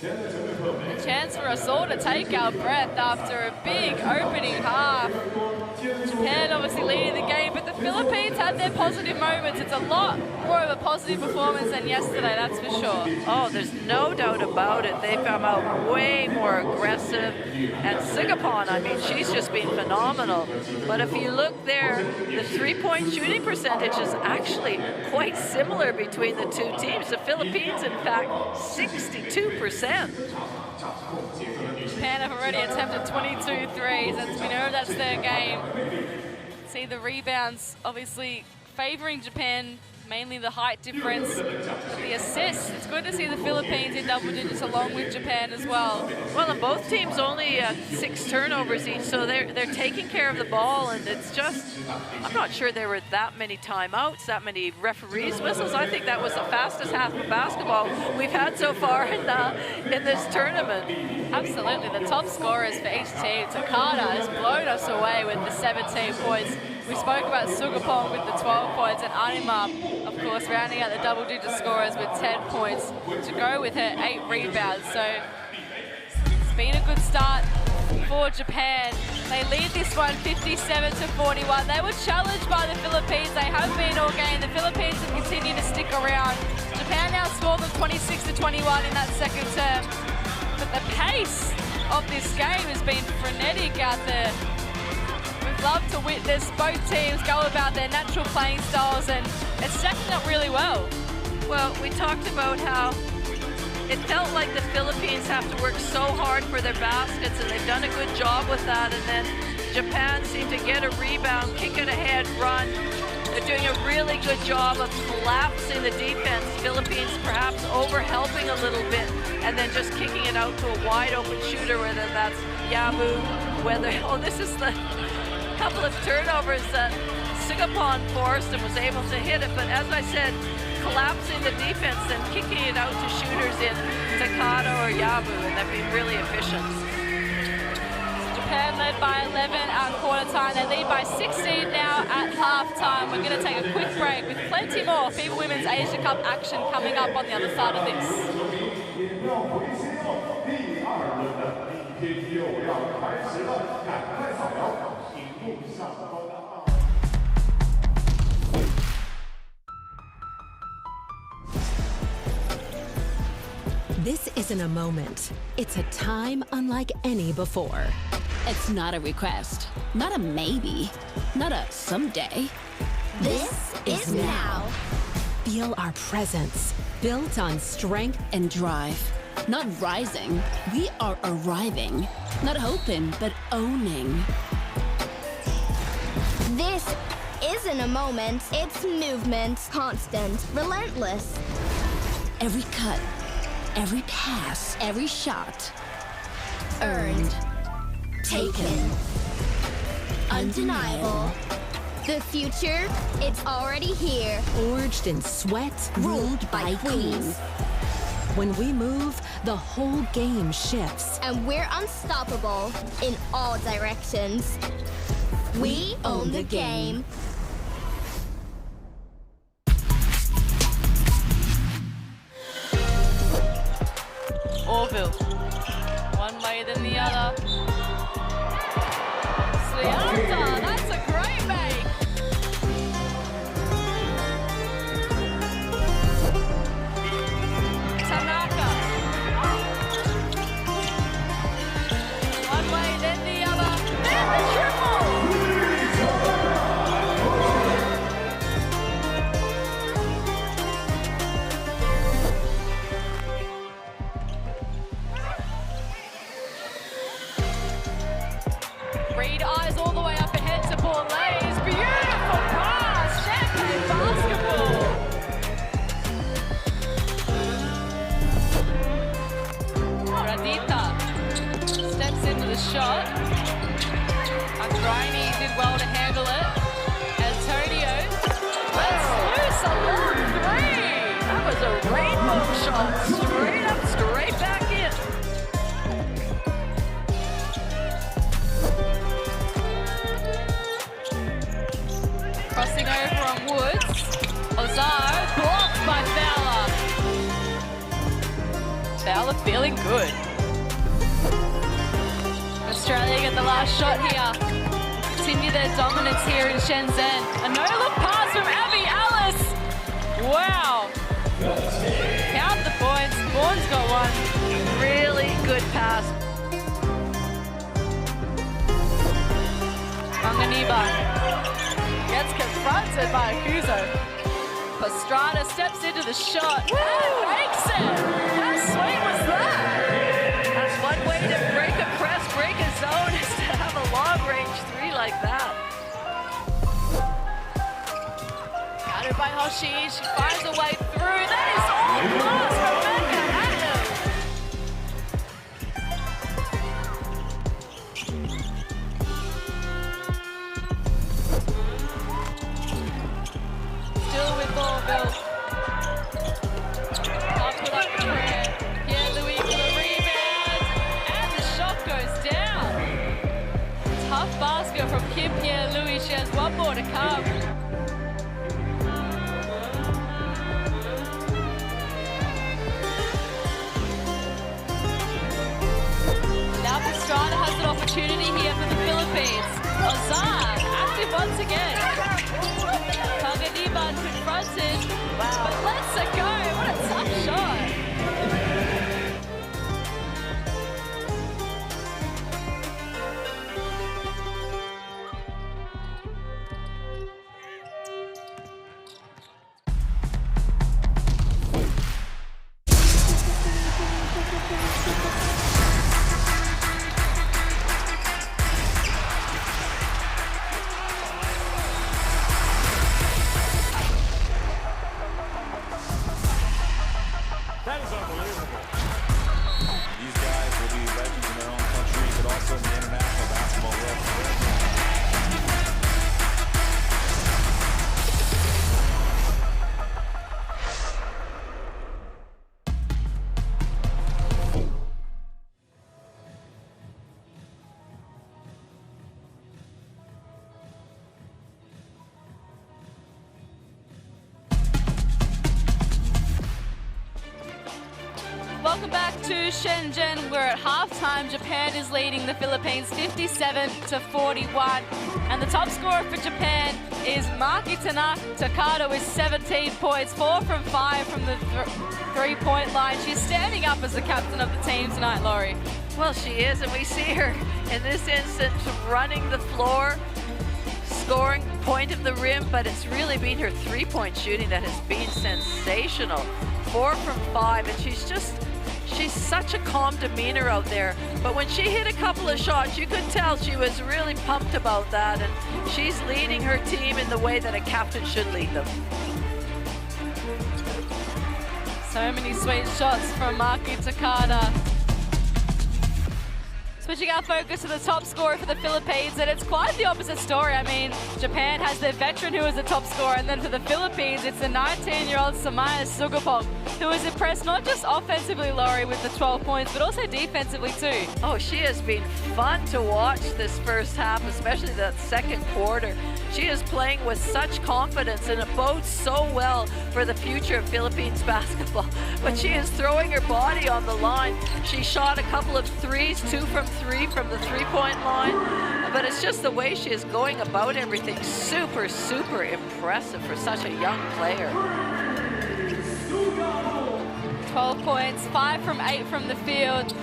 A chance for us all to take our breath after a big opening half. Japan obviously leading the game, but the Philippines had their positive moments. It's a lot more of a positive performance than yesterday, that's for sure. Oh, there's no doubt about it. They've come out way more aggressive. And Sigapon, I mean, she's just been phenomenal. But if you look there, the three-point shooting percentage is actually quite similar between the two teams. The Philippines, in fact, 62%. Japan have already attempted 22 threes, and we know that's their game. See the rebounds obviously favoring Japan, mainly the height difference. But the assists, it's good to see the Philippines in double digits along with Japan as well. Well, and both teams only 6 turnovers each, so they're taking care of the ball, and it's just, I'm not sure there were that many timeouts, that many referees' whistles. I think that was the fastest half of basketball we've had so far in this tournament. Absolutely, the top scorers for each team. Takada has blown us away with the 17 points. We spoke about Sugapong with the 12 points, and Anima, of course, rounding out the double-digit scorers with 10 points to go with her 8 rebounds. So it's been a good start for Japan. They lead this one 57-41. They were challenged by the Philippines. They have been all game. The Philippines have continued to stick around. Japan now scored them 26-21 in that second term. But the pace of this game has been frenetic out there. We'd love to witness both teams go about their natural playing styles, and it's stacking up really well. Well, we talked about how it felt like the Philippines have to work so hard for their baskets, and they've done a good job with that. And then Japan seemed to get a rebound, kick it ahead, run. They're doing a really good job of collapsing the defense. Philippines perhaps over-helping a little bit, and then just kicking it out to a wide-open shooter, whether that's Yabu, whether, oh, this is the couple of turnovers that Sigapon forced and was able to hit it. But as I said, collapsing the defense and kicking it out to shooters in Takada or Yabu, and they've been really efficient. Japan led by 11 at quarter time. They lead by 16 now at halftime. We're going to take a quick break with plenty more FIBA Women's Asia Cup action coming up on the other side of this. This isn't a moment. It's a time unlike any before. It's not a request, not a maybe, not a someday. This is now. Feel our presence, built on strength and drive. Not rising, we are arriving. Not hoping, but owning. This isn't a moment, it's movement. Constant, relentless. Every cut, every pass, every shot. Earned. Taken. Undeniable. The future, it's already here. Forged in sweat, ruled by queens. When we move, the whole game shifts. And we're unstoppable in all directions. We own the game. Orville, one way than the other. Slianta, that's a great make. Tanaka. One way then the other. Then the triple. Reed eyes all the way up ahead to Borlays. Beautiful pass. Champagne basketball. Radita steps into the shot. Andraini did well to handle it. Antonio lets loose a long three. That was a rainbow shot, straight up, straight back in. Crossing over on Woods. Ozar blocked by Fowler. Fowler feeling good. Australia get the last shot here. continue their dominance here in Shenzhen. A no-look pass from Abby Alice. Wow. Count the points. Vaughan's got one. Really good pass. Manganiba gets confronted by Akuzo. Pastrana steps into the shot and makes it. How sweet was that? That's one way to break a press, break a zone, is to have a long-range three like that. Countered by Hoshi, she finds a way through. That is all class from Mega Adam. Still with Thornville. Up with up the prayer. Yeah, Louis for the rebound. And the shot goes down. Tough basket from Kim Pierre Louis. She has one more to come. Now Pastrana has an opportunity here for the Philippines. Ozar, active once again. Manganiba confronted. Wow. But lets it go. What a tough shot. That is unbelievable. These guys will be legends in their own country, but also in the international basketball world. Welcome back to Shenzhen. We're at halftime. Japan is leading the Philippines 57-41. And the top scorer for Japan is Maki Takada with 17 points, 4 from 5 from the three-point line. She's standing up as the captain of the team tonight, Laurie. Well, she is, and we see her in this instance running the floor, scoring point of the rim, but it's really been her three-point shooting that has been sensational. 4 from 5, and she's such a calm demeanor out there. But when she hit a couple of shots, you could tell she was really pumped about that, and she's leading her team in the way that a captain should lead them. So many sweet shots from Maki Takada. Switching our focus to the top scorer for the Philippines, and it's quite the opposite story. I mean, Japan has their veteran who is the top scorer, and then for the Philippines, it's the 19-year-old Samaya Sugapong, who has impressed not just offensively, Laurie, with the 12 points, but also defensively too. Oh, she has been fun to watch this first half, especially that second quarter. She is playing with such confidence, and it bodes so well for the future of Philippines basketball. But she is throwing her body on the line. She shot a couple of threes, 2 from 3 from the three-point line. But it's just the way she is going about everything. Super, super impressive for such a young player. 12 points, 5 from 8 from the field, 2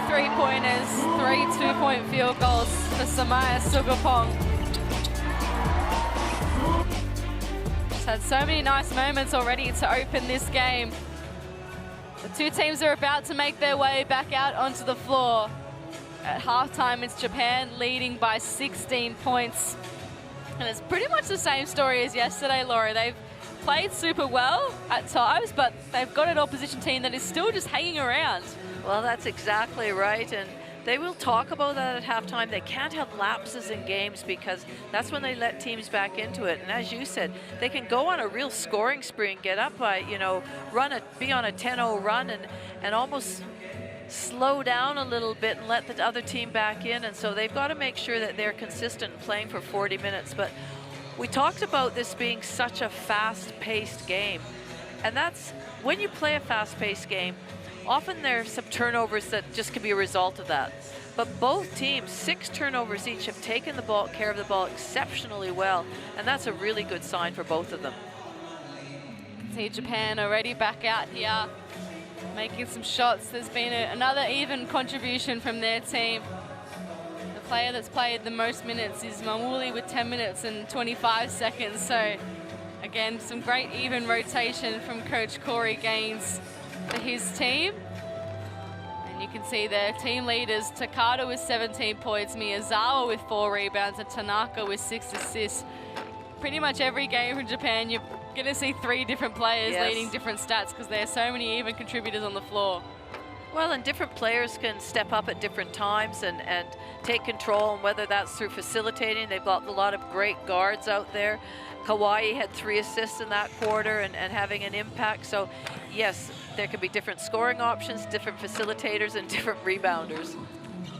three-pointers, 3 two-point field goals for Samaya Sugapong. She's had so many nice moments already to open this game. The two teams are about to make their way back out onto the floor. At halftime, it's Japan leading by 16 points. And it's pretty much the same story as yesterday, Laura. They've played super well at times, but they've got an opposition team that is still just hanging around. Well, that's exactly right, and they will talk about that at halftime. They can't have lapses in games because that's when they let teams back into it. And as you said, they can go on a real scoring spree and get up by, you know, be on a 10-0 run and almost slow down a little bit and let the other team back in. And so they've got to make sure that they're consistent playing for 40 minutes. But we talked about this being such a fast-paced game. And that's, when you play a fast-paced game, often there's some turnovers that just can be a result of that. But both teams, 6 turnovers each, have taken the ball, care of the ball exceptionally well, and that's a really good sign for both of them. See Japan already back out here, making some shots. There's been another even contribution from their team. The player that's played the most minutes is Mauli with 10 minutes and 25 seconds. So again, some great even rotation from Coach Corey Gaines for his team. And you can see their team leaders, Takada with 17 points, Miyazawa with 4 rebounds, and Tanaka with 6 assists. Pretty much every game from Japan, you're going to see 3 different players leading different stats because there are so many even contributors on the floor. Well, and different players can step up at different times and take control, and whether that's through facilitating. They've got a lot of great guards out there. Kawhi had 3 assists in that quarter and having an impact. So, yes, there could be different scoring options, different facilitators, and different rebounders.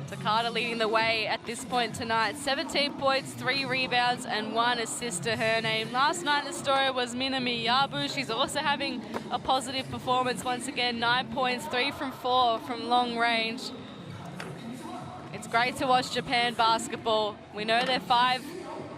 Takada leading the way at this point tonight. 17 points, 3 rebounds, and 1 assist to her name. Last night the story was Minami Yabu. She's also having a positive performance once again. 9 points, 3 from 4 from long range. It's great to watch Japan basketball. We know their 5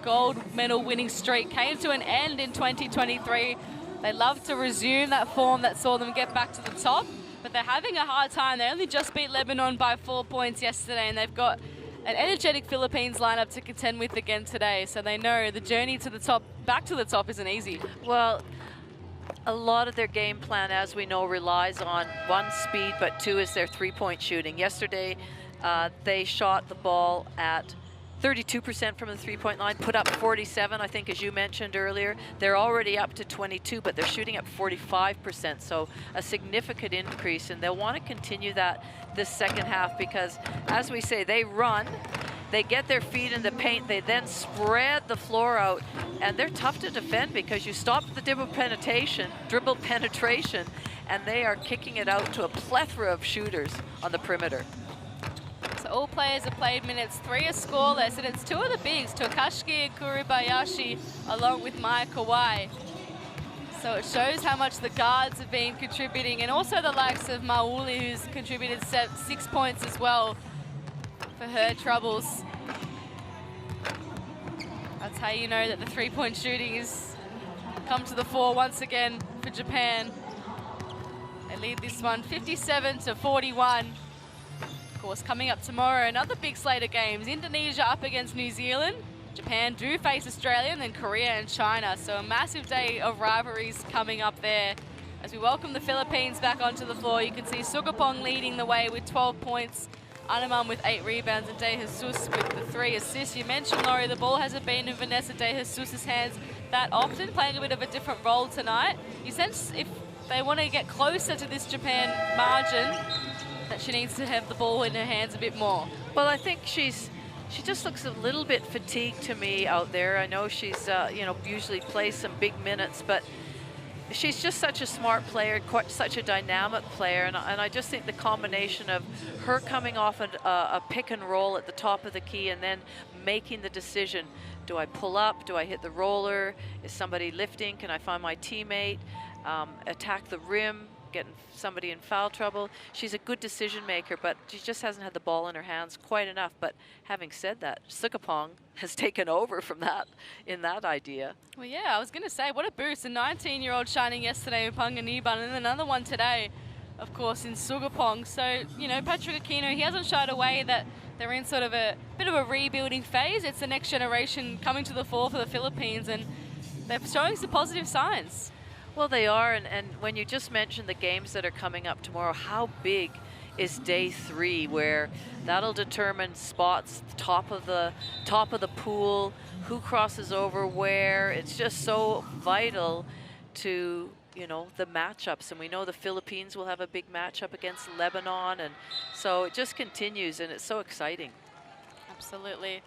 gold medal winning streak came to an end in 2023. They love to resume that form that saw them get back to the top, but they're having a hard time. They only just beat Lebanon by 4 points yesterday, and they've got an energetic Philippines lineup to contend with again today. So they know the journey to the top, back to the top, isn't easy. Well, a lot of their game plan, as we know, relies on 1, speed, but 2 is their 3-point shooting. Yesterday, they shot the ball at 32% from the 3-point line, put up 47, I think, as you mentioned earlier. They're already up to 22, but they're shooting up 45%, so a significant increase, and they'll want to continue that this second half because, as we say, they run, they get their feet in the paint, they then spread the floor out, and they're tough to defend because you stop the dribble penetration, and they are kicking it out to a plethora of shooters on the perimeter. So all players have played minutes, 3 are scoreless, and it's 2 of the bigs, Tokashiki and Kuribayashi, along with Maya Kawhi. So it shows how much the guards have been contributing, and also the likes of Mauli, who's contributed 6 points as well for her troubles. That's how you know that the 3-point shooting has come to the fore once again for Japan. They lead this one 57-41. Of course, coming up tomorrow, another big slate of games. Indonesia up against New Zealand. Japan do face Australia, and then Korea and China. So a massive day of rivalries coming up there. As we welcome the Philippines back onto the floor, you can see Sugapong leading the way with 12 points. Anaman with 8 rebounds, and De Jesus with the 3 assists. You mentioned, Laurie, the ball hasn't been in Vanessa De Jesus' hands that often, playing a bit of a different role tonight. You sense if they want to get closer to this Japan margin, that she needs to have the ball in her hands a bit more. Well, I think she just looks a little bit fatigued to me out there. I know she's, usually plays some big minutes, but she's just such a smart player, such a dynamic player, and I just think the combination of her coming off a pick and roll at the top of the key and then making the decision, do I pull up, do I hit the roller, is somebody lifting, can I find my teammate, attack the rim, getting somebody in foul trouble. She's a good decision maker, but she just hasn't had the ball in her hands quite enough. But having said that, Sugapong has taken over from that in that idea. Well, yeah, I was going to say, what a boost. A 19-year-old shining yesterday in Panganiban, and then another one today, of course, in Sugapong. So, Patrick Aquino, he hasn't shied away that they're in sort of a bit of a rebuilding phase. It's the next generation coming to the fore for the Philippines, and they're showing some positive signs. Well, they are, and when you just mentioned the games that are coming up tomorrow, how big is day 3, where that'll determine spots, top of the pool, who crosses over where. It's just so vital to, the matchups, and we know the Philippines will have a big matchup against Lebanon, and so it just continues, and it's so exciting. Absolutely.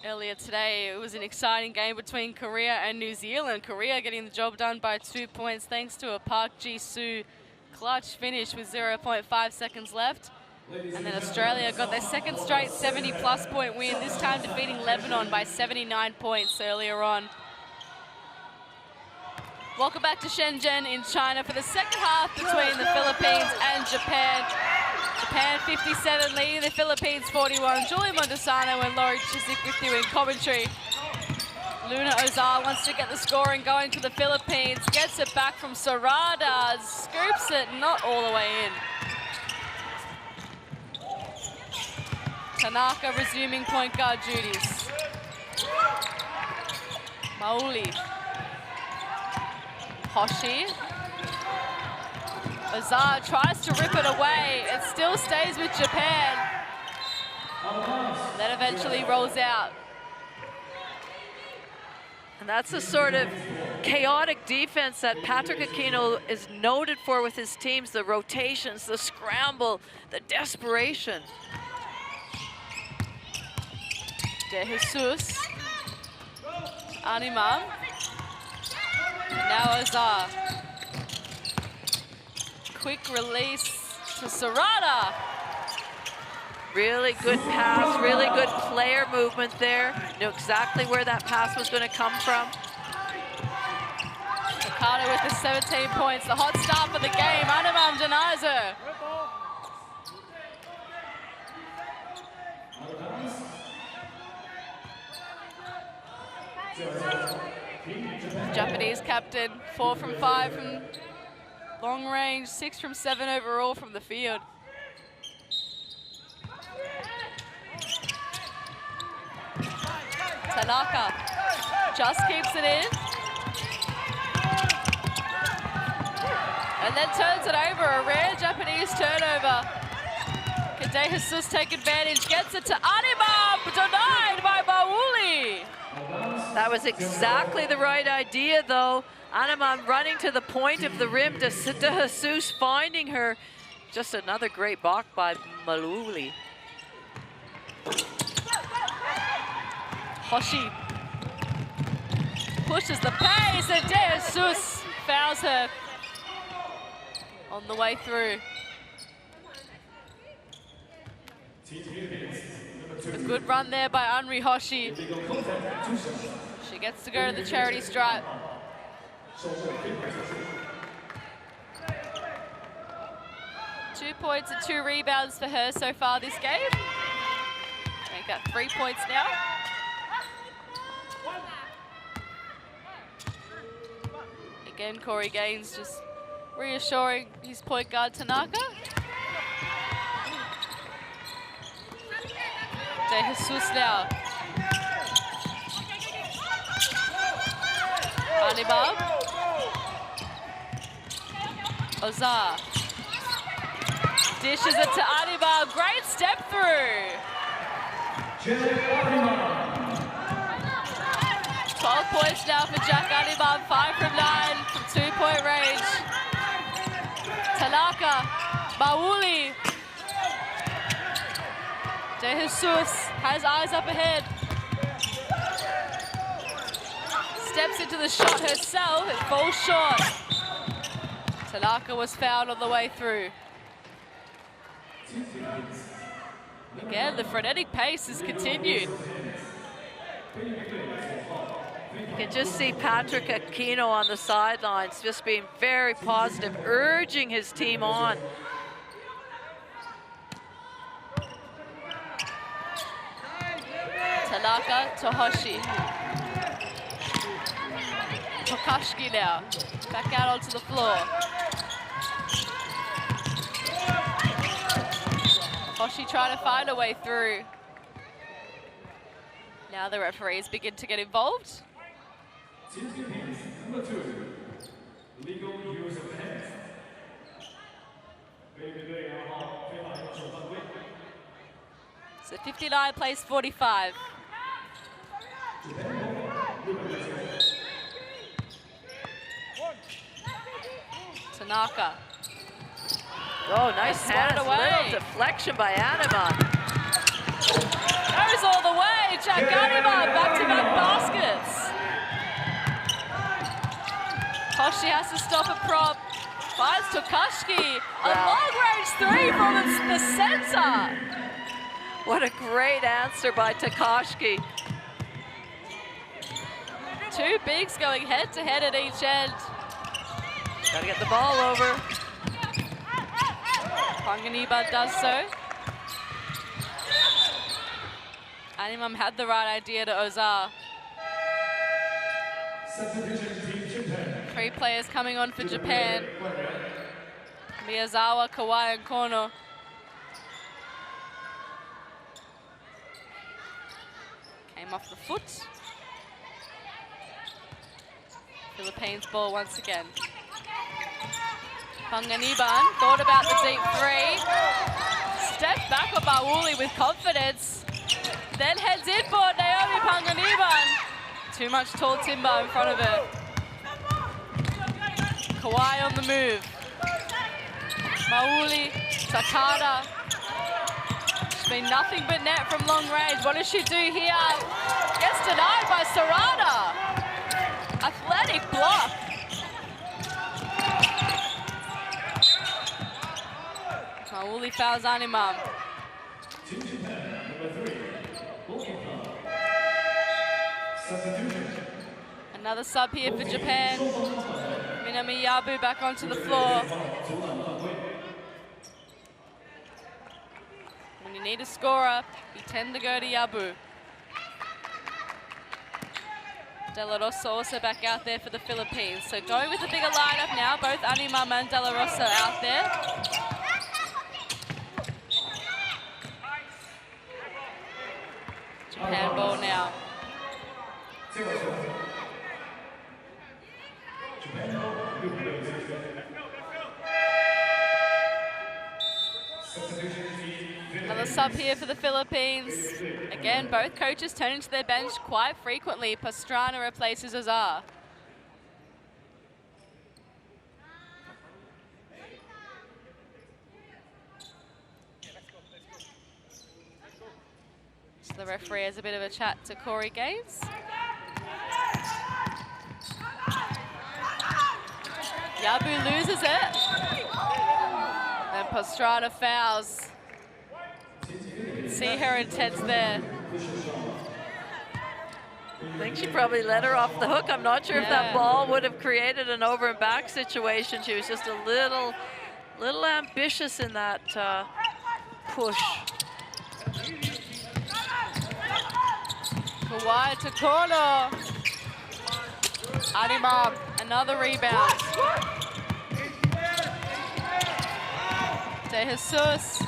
Earlier today, it was an exciting game between Korea and New Zealand. Korea getting the job done by 2 points thanks to a Park Ji-soo clutch finish with 0.5 seconds left. And then Australia got their second straight 70-plus point win, this time defeating Lebanon by 79 points earlier on. Welcome back to Shenzhen in China for the second half between the Philippines and Japan. Japan 57 leading the Philippines 41. Julie Montesano and Laurie Chiswick with you in commentary. Luna Ozar wants to get the scoring going for the Philippines. Gets it back from Sarada. Scoops it not all the way in. Tanaka resuming point guard duties. Mauli. Hoshi. Ozar tries to rip it away. It still stays with Japan. Then eventually rolls out. And that's the sort of chaotic defense that Patrick Aquino is noted for with his teams, the rotations, the scramble, the desperation. De Jesus. Animam. Now Ozar. Quick release to Sarada. Really good pass, really good player movement there. Knew exactly where that pass was going to come from. Ricardo with the 17 points, the hot start for the game. Animam Janazer. Japanese captain, 4 from 5 from long range, 6 from 7 overall from the field. Tanaka just keeps it in. And then turns it over, a rare Japanese turnover. Can De Jesus take advantage, gets it to Animam, denied by Mauli. That was exactly the right idea, though. Animam running to the point of the rim, De Jesus finding her. Just another great block by Mauli. Hoshi pushes the pace, and De Jesus fouls her on the way through. A good run there by Anri Hoshi. She gets to go to the charity stripe. Two points and 2 rebounds for her so far this game. Make that 3 points now. Again, Corey Gaines just reassuring his point guard Tanaka. De Jesus now. Animam. Ozar. Dishes it to Animam. Great step through. 12 points now for Jack Animam. 5 from 9 from 2-point range. Tanaka. Mauli. De Jesus has eyes up ahead. Steps into the shot herself, it falls short. Tanaka was fouled on the way through. Again, the frenetic pace has continued. You can just see Patrick Aquino on the sidelines, just being very positive, urging his team on. Tanaka to Hoshi. Tokashiki now, back out onto the floor. Hoshi trying to find a way through. Now the referees begin to get involved. So 59 plays 45. Tanaka. Oh, nice hands. Little deflection by Animam. Goes all the way. Jack Animam, back-to-back baskets. Hoshi has to stop a prop. Finds Tokashiki. A long-range 3 from the center. What a great answer by Tokashiki. 2 bigs going head-to-head at each end. Gotta get the ball over. Panganiban does so. Animam had the right idea to Ozar. 3 players coming on for Japan. Miyazawa, Kawai, and Kono. Came off the foot. Philippines ball once again. Panganiban thought about the deep 3. Stepped back on Mauli with confidence. Then heads in for Naomi Panganiban. Too much tall timber in front of her. Kawai on the move. Mauli, Takada. It's been nothing but net from long range. What does she do here? Gets denied by Sarada. Athletic block. Mauli fouls Animam. Another sub here for Japan. Minami Yabu back onto the floor. When you need a scorer, you tend to go to Yabu. De La Rosa also back out there for the Philippines. So going with the bigger lineup now, both Animam and De La Rosa out there. Japan ball now. Another sub here for the Philippines. Again, both coaches turning to their bench quite frequently. Pastrana replaces Ozar. So the referee has a bit of a chat to Corey Gaines. Yabu loses it. Then Pastrana fouls. See her intent there. I think she probably let her off the hook. I'm not sure if that ball would have created an over and back situation. She was just a little ambitious in that push. Kawai to corner. Animam, another rebound. De Jesus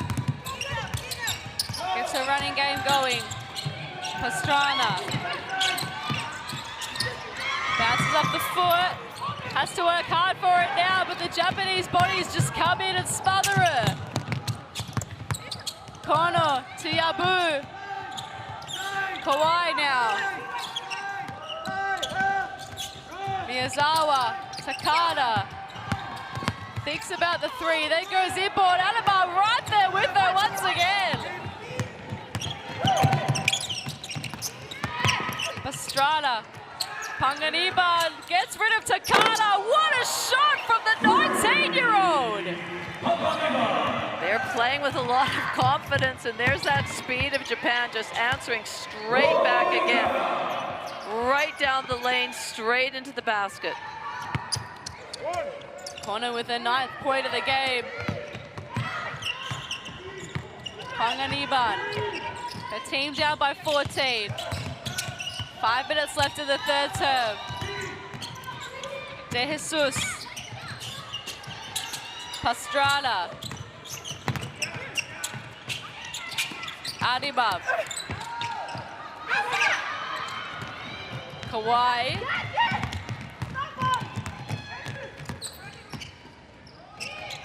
gets her running game going. Pastrana bounces up the foot. Has to work hard for it now, but the Japanese bodies just come in and smother her. Kono to Yabu. Kawai now. Miyazawa, Takada. Thinks about the 3, then goes inboard. Animam right there with her once again. Pastrana. Panganiban gets rid of Takada. What a shot from the 19-year-old. They're playing with a lot of confidence, and there's that speed of Japan just answering straight back again. Right down the lane, straight into the basket. Kono with the 9th point of the game. Panganiban. Her team down by 14. 5 minutes left in the 3rd term. De Jesus. Pastrana. Animam. Kawai.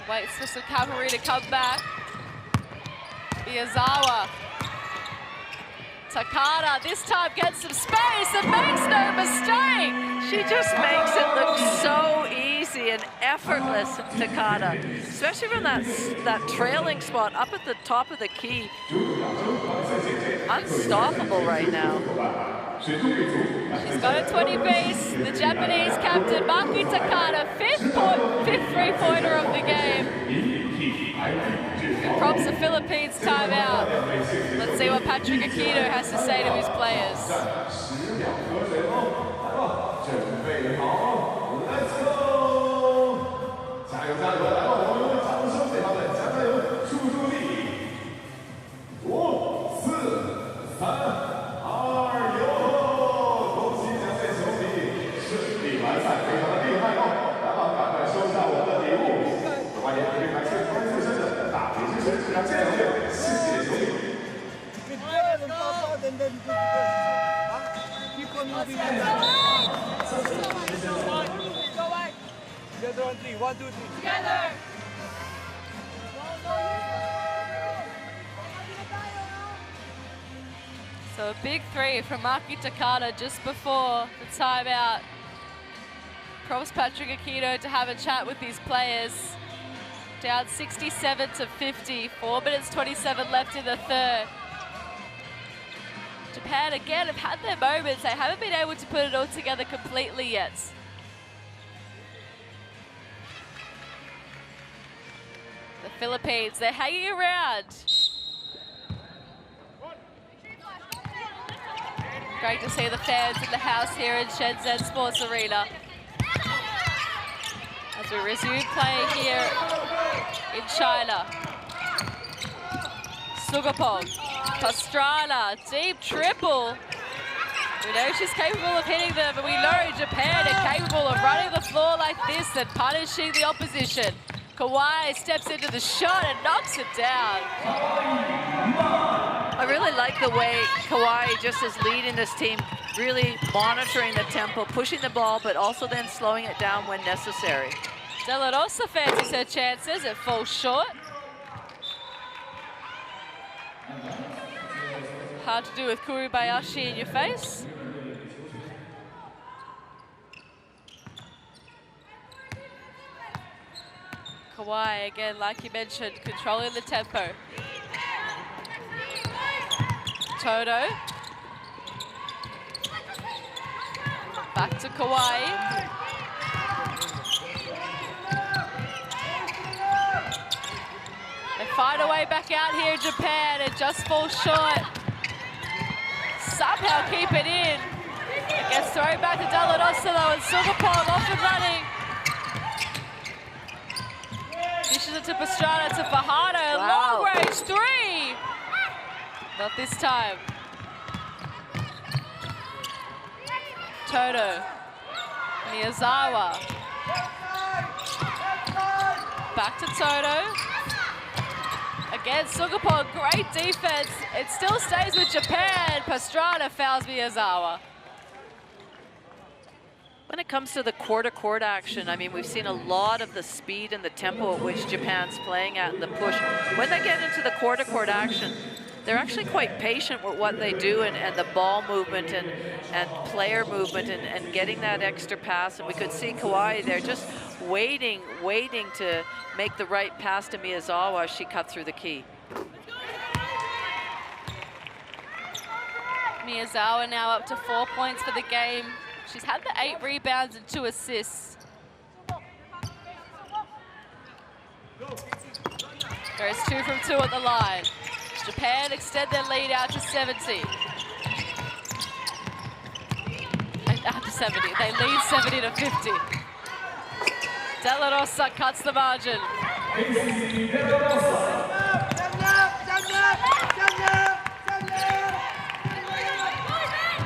Waits for some cavalry to come back. Miyazawa. Takada this time gets some space and makes no mistake. She just makes it look so easy and effortless, Takada, especially from that trailing spot up at the top of the key. Unstoppable right now. She's got a 20 piece. The Japanese captain, Maki Takada, 5th 3-pointer of the game. And props the Philippines timeout. Let's see what Patrick Akito has to say to his players. Together on 3. 1, 2, 3. Together! So a big 3 from Maki Takada just before the timeout. Prompts Patrick Akito to have a chat with these players. Down 67 to 50, 4 minutes 27 left in the third. Japan again have had their moments. They haven't been able to put it all together completely yet. The Philippines, they're hanging around. Great to see the fans in the house here in Shenzhen Sports Arena. As we resume play here in China. Sugapong, Pastrana, deep triple. We know she's capable of hitting them, but we know Japan are capable of running the floor like this and punishing the opposition. Kawai steps into the shot and knocks it down. I really like the way Kawai just is leading this team, really monitoring the tempo, pushing the ball, but also then slowing it down when necessary. De La Rosa fancies her chances. It falls short. Hard to do with Kuribayashi in your face. Kawai, again, like you mentioned, controlling the tempo. Toto. Back to Kawai. They find a way back out here in Japan. It just falls short. Somehow keep it in. It gets thrown back to De La Rosa though, and Sugapong off and running. Dishes it to Pastrana, to Fajardo. Wow. Long range 3. Not this time. Toto. Miyazawa. Back to Toto. Again, Sugapong, great defense. It still stays with Japan. Pastrana fouls Miyazawa. When it comes to the court-to-court action, I mean, we've seen a lot of the speed and the tempo at which Japan's playing at and the push. When they get into the court-to-court action, they're actually quite patient with what they do and the ball movement and player movement and getting that extra pass. And we could see Kawai there just waiting to make the right pass to Miyazawa as she cut through the key. Miyazawa now up to 4 points for the game. She's had the 8 rebounds and 2 assists. Goes 2 from 2 at the line. Japan extend their lead out to 70. And out to 70. They lead 70 to 50. De La Rosa cuts the margin.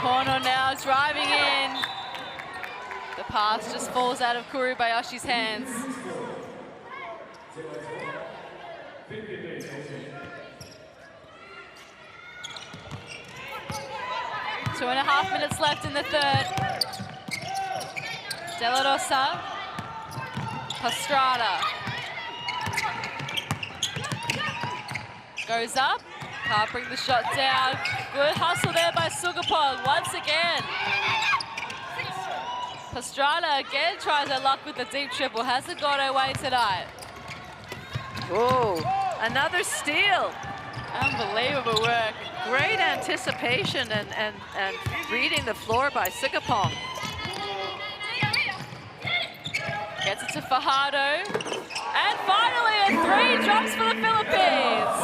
Kono now driving in. The pass just falls out of Kuribayashi's hands. Two and a half minutes left in the third. De La Rosa. Pastrana. Goes up. Can't bring the shot down. Good hustle there by Sugapong once again. Pastrana again tries her luck with the deep triple. Hasn't got her way tonight. Oh, another steal. Unbelievable work. Great anticipation and reading the floor by Sugapong. Gets it to Fajardo. And finally a 3 drops for the Philippines.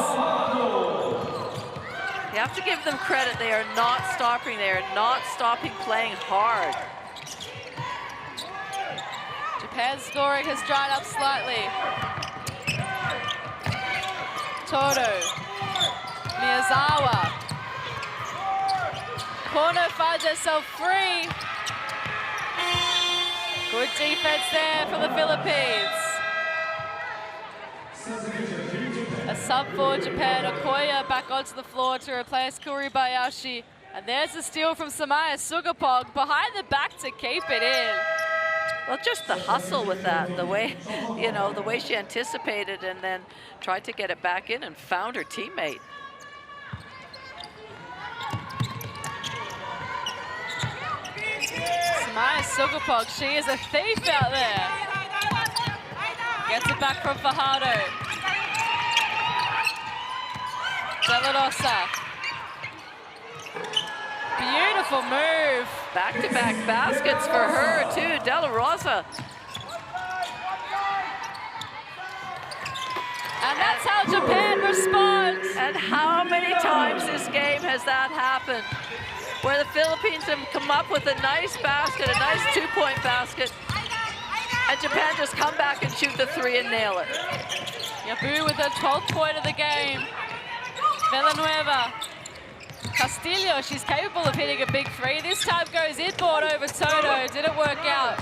You have to give them credit. They are not stopping. They are not stopping playing hard. Japan's scoring has dried up slightly. Toto. Miyazawa. Kono finds herself free. Good defense there for the Philippines. A sub for Japan. Okoya back onto the floor to replace Kuribayashi. And there's the steal from Samaya Sugapong behind the back to keep it in. Well, just the hustle with that, the way, you know, the way she anticipated and then tried to get it back in and found her teammate. Samaya Sugapog, she is a thief out there. Gets it back from Fajardo. De La Rosa. Beautiful move. Back-to-back baskets for her too, De La Rosa. And that's how Japan responds. And how many times this game has that happened? Where the Philippines have come up with a nice basket, a nice two-point basket, and Japan just come back and shoot the three and nail it. Yabu with the 12th point of the game. Villanueva. Castillo, she's capable of hitting a big three. This time goes inboard over Toto. Didn't work out.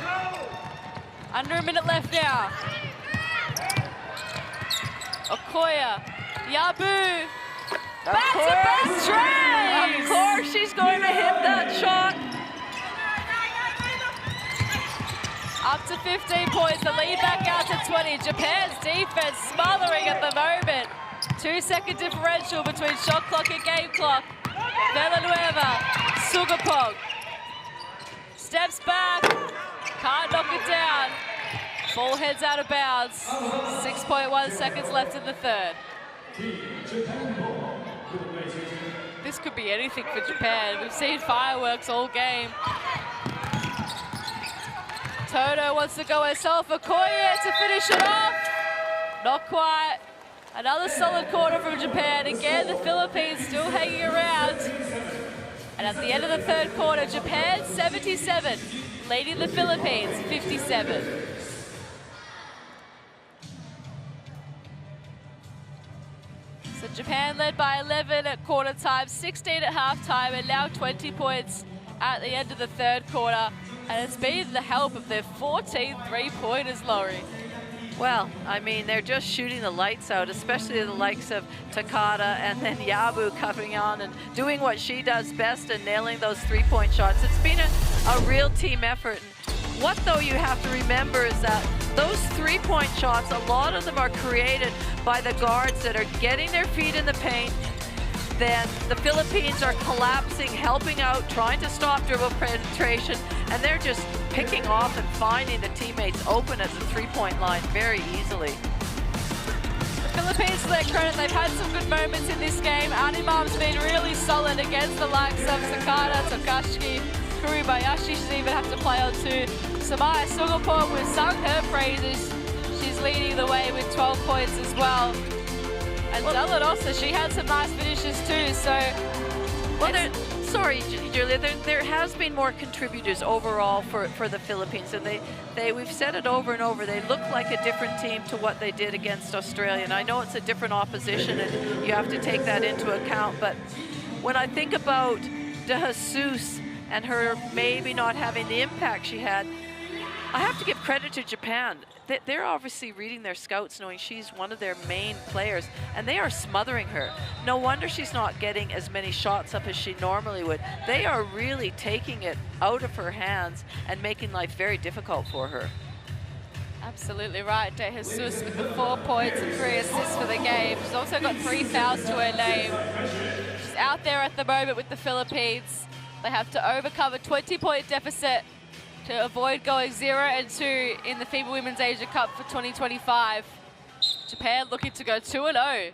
Under a minute left now. Okoya. Yabu. Back-to-back trays! Of course she's going to hit that shot. Up to 15 points, the lead back out to 20. Japan's defense smothering at the moment. 2-second differential between shot clock and game clock. Villanueva, Sugapog. Steps back, can't knock it down. Ball heads out of bounds. 6.1 seconds left in the third. This could be anything for Japan. We've seen fireworks all game. Toto wants to go herself. Okoye to finish it off. Not quite. Another solid quarter from Japan. Again, the Philippines still hanging around. And at the end of the third quarter, Japan 77, leading the Philippines 57. So Japan led by 11 at quarter time, 16 at halftime, and now 20 points at the end of the third quarter. And it's been the help of their 14 three-pointers, Laurie. Well, I mean, they're just shooting the lights out, especially the likes of Takada and then Yabu coming on and doing what she does best and nailing those three-point shots. It's been a real team effort. And what, though, you have to remember is that those three-point shots, a lot of them are created by the guards that are getting their feet in the paint. Then the Philippines are collapsing, helping out, trying to stop dribble penetration, and they're just picking off and finding the teammates open at the three-point line very easily. The Philippines, to their credit, they've had some good moments in this game. Animam's been really solid against the likes of Sakata, Tokashi, Kuribayashi. She's even had to play on two. Samaya Sugapog, we've sung her praises. She's leading the way with 12 points as well. And De La Rosa, she had some nice finishes too, so... Well, sorry, Julia, there has been more contributors overall for the Philippines, and we've said it over and over, they look like a different team to what they did against Australia. And I know it's a different opposition, and you have to take that into account, but when I think about De Jesus and her maybe not having the impact she had, I have to give credit to Japan. They're obviously reading their scouts, knowing she's one of their main players, and they are smothering her. No wonder she's not getting as many shots up as she normally would. They are really taking it out of her hands and making life very difficult for her. Absolutely right. De Jesus with the 4 points and 3 assists for the game. She's also got 3 fouls to her name. She's out there at the moment with the Philippines. They have to overcome a 20-point deficit to avoid going 0-2 in the FIBA Women's Asia Cup for 2025. Japan looking to go 2-0.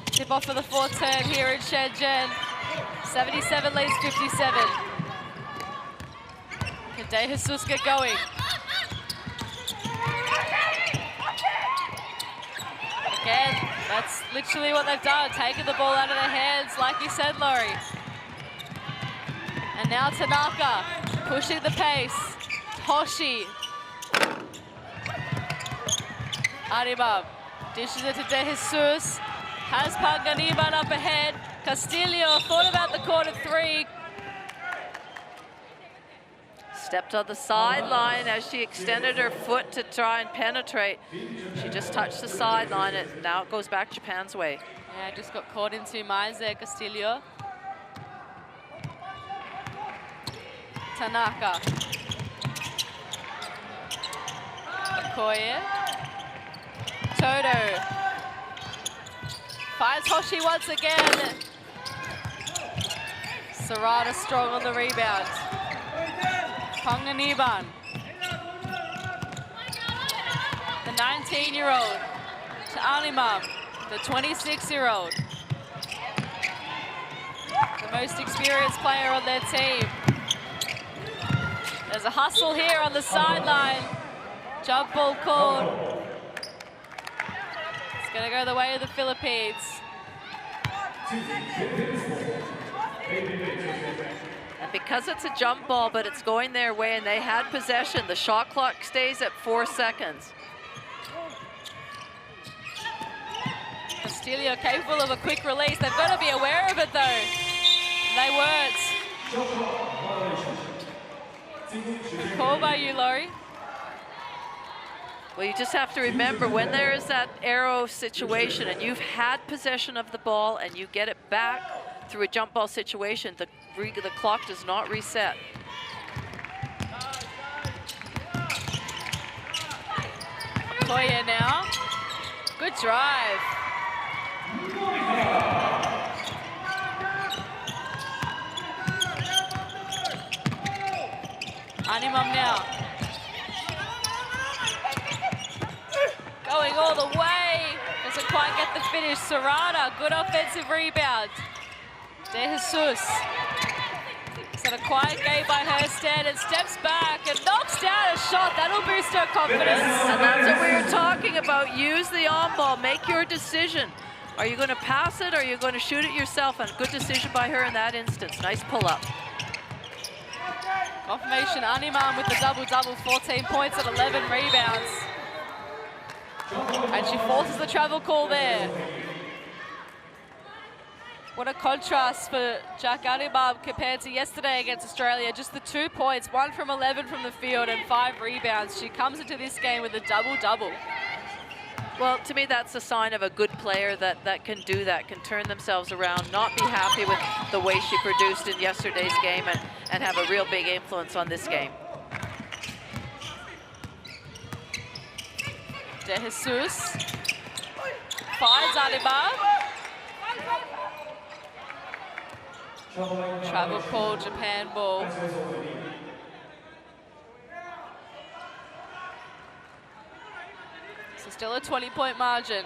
Tip off for the fourth turn here in Shenzhen. 77 leads 57. Can De Jesus get going? Again, that's literally what they've done, taking the ball out of their hands, like you said, Laurie. And now Tanaka, pushing the pace. Hoshi. Aribab dishes it to De Jesus. Has Panganiban up ahead. Castillo thought about the corner three. Stepped on the sideline as she extended her foot to try and penetrate. She just touched the sideline, and now it goes back Japan's way. Yeah, just got caught in 2 minds there, Castillo. Tanaka. Okoye. Toto. Finds Hoshi once again. Sarada strong on the rebound. Panganiban. The 19-year-old to Animam, the 26-year-old. The most experienced player on their team. There's a hustle here on the sideline. Jump ball called. It's going to go the way of the Philippines. And because it's a jump ball, but it's going their way and they had possession, the shot clock stays at 4 seconds. Castillo capable of a quick release. They've got to be aware of it though. They weren't. Good call by you, Laurie. Well, you just have to remember when there is that arrow situation and you've had possession of the ball and you get it back through a jump ball situation, the clock does not reset. Koya now. Good drive. Animam now. Going all the way. Doesn't quite get the finish. Sarada, good offensive rebound. De Jesus. It's a quiet game by her standard. Steps back and knocks down a shot. That'll boost her confidence. And that's what we were talking about. Use the on ball. Make your decision. Are you going to pass it or are you going to shoot it yourself? And good decision by her in that instance. Nice pull up. Confirmation, Animam with the double-double, 14 points and 11 rebounds. And she forces the travel call there. What a contrast for Jack Animam compared to yesterday against Australia. Just the 2 points, 1 from 11 from the field and 5 rebounds. She comes into this game with a double-double. Well, to me, that's a sign of a good player that can do that, can turn themselves around, not be happy with the way she produced in yesterday's game and have a real big influence on this game. De Jesus finds Animam. Travel call, Japan ball. So still a 20-point margin.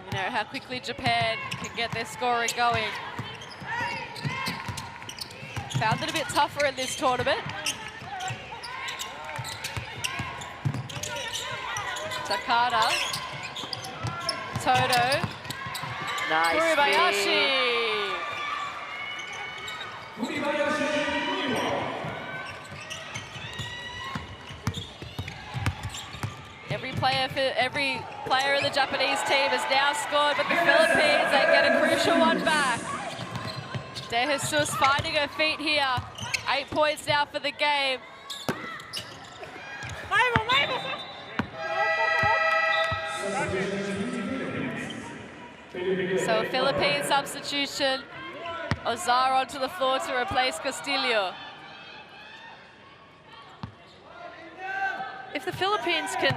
You know how quickly Japan can get their scoring going. Found it a bit tougher in this tournament. Takada. Toto. Nice. Kuribayashi. Every player of the Japanese team has now scored, but the Philippines, they get a crucial one back. De Jesus finding her feet here. 8 points now for the game. So a Philippine substitution. Ozar onto the floor to replace Castillo. If the Philippines can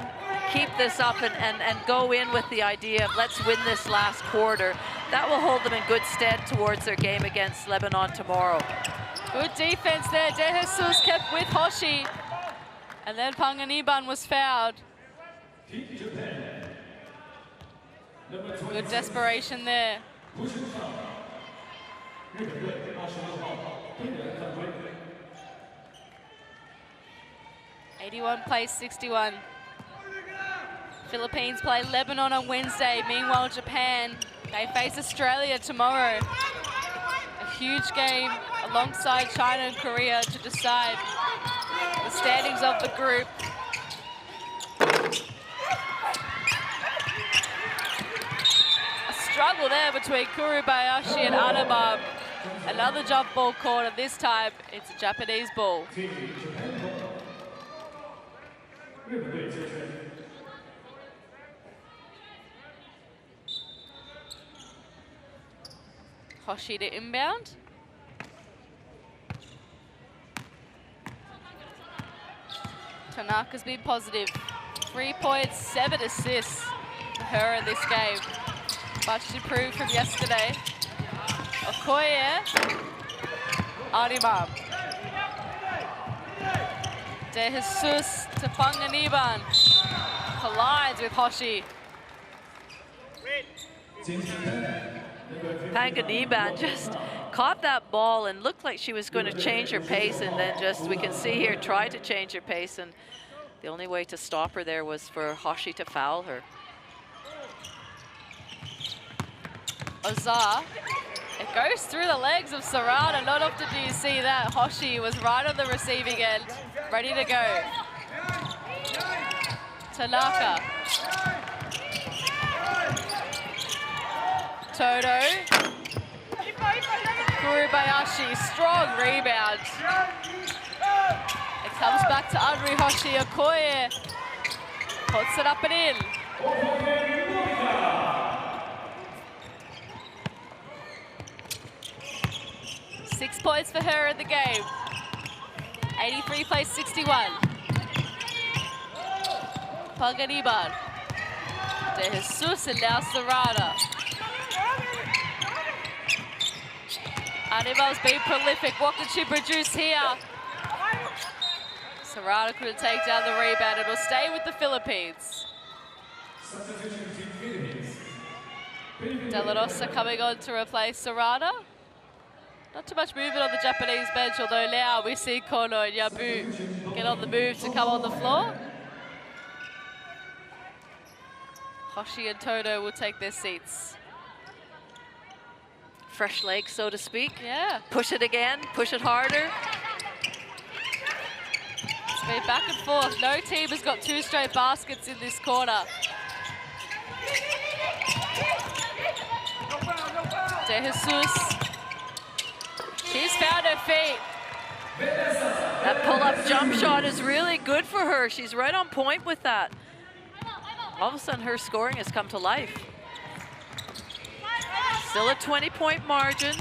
keep this up and go in with the idea of let's win this last quarter, that will hold them in good stead towards their game against Lebanon tomorrow. Good defense there. De Jesus kept with Hoshi. And then Panganiban was fouled. Good desperation there. 81 plays 61. Philippines play Lebanon on Wednesday. Meanwhile, Japan, they face Australia tomorrow. A huge game alongside China and Korea to decide the standings of the group. A struggle there between Kuribayashi and Animam. Another jump ball caught, and this time it's a Japanese ball. Hoshi to inbound. Tanaka's been positive. 3 points, 7 assists for her in this game. Much improved from yesterday. Okoye. Arimam. De Jesus to Panganiban. Collides with Hoshi. Panganiban just caught that ball and looked like she was going to change her pace, and then just, we can see here, tried to change her pace, and the only way to stop her there was for Hoshi to foul her. Ozar. It goes through the legs of Sarada. Not often do you see that. Hoshi was right on the receiving end, ready to go. Tanaka. Toto. Kurubayashi, strong rebound. It comes back to Adri Hoshi. Okoye puts it up and in. 6 points for her in the game. 83 plays 61. Panganiban. De Jesus and now Sarada. Animal's been prolific. What can she produce here? Sarada couldn't take down the rebound. It'll stay with the Philippines. De La Rosa coming on to replace Sarada. Not too much movement on the Japanese bench, although now we see Kono and Yabu get on the move to come on the floor. Hoshi and Toto will take their seats. Fresh legs, so to speak. Yeah. Push it again, push it harder. It's been back and forth. No team has got 2 straight baskets in this quarter. De Jesus. She's found her feet. That pull-up jump shot is really good for her. She's right on point with that. All of a sudden, her scoring has come to life. Still a 20-point margin.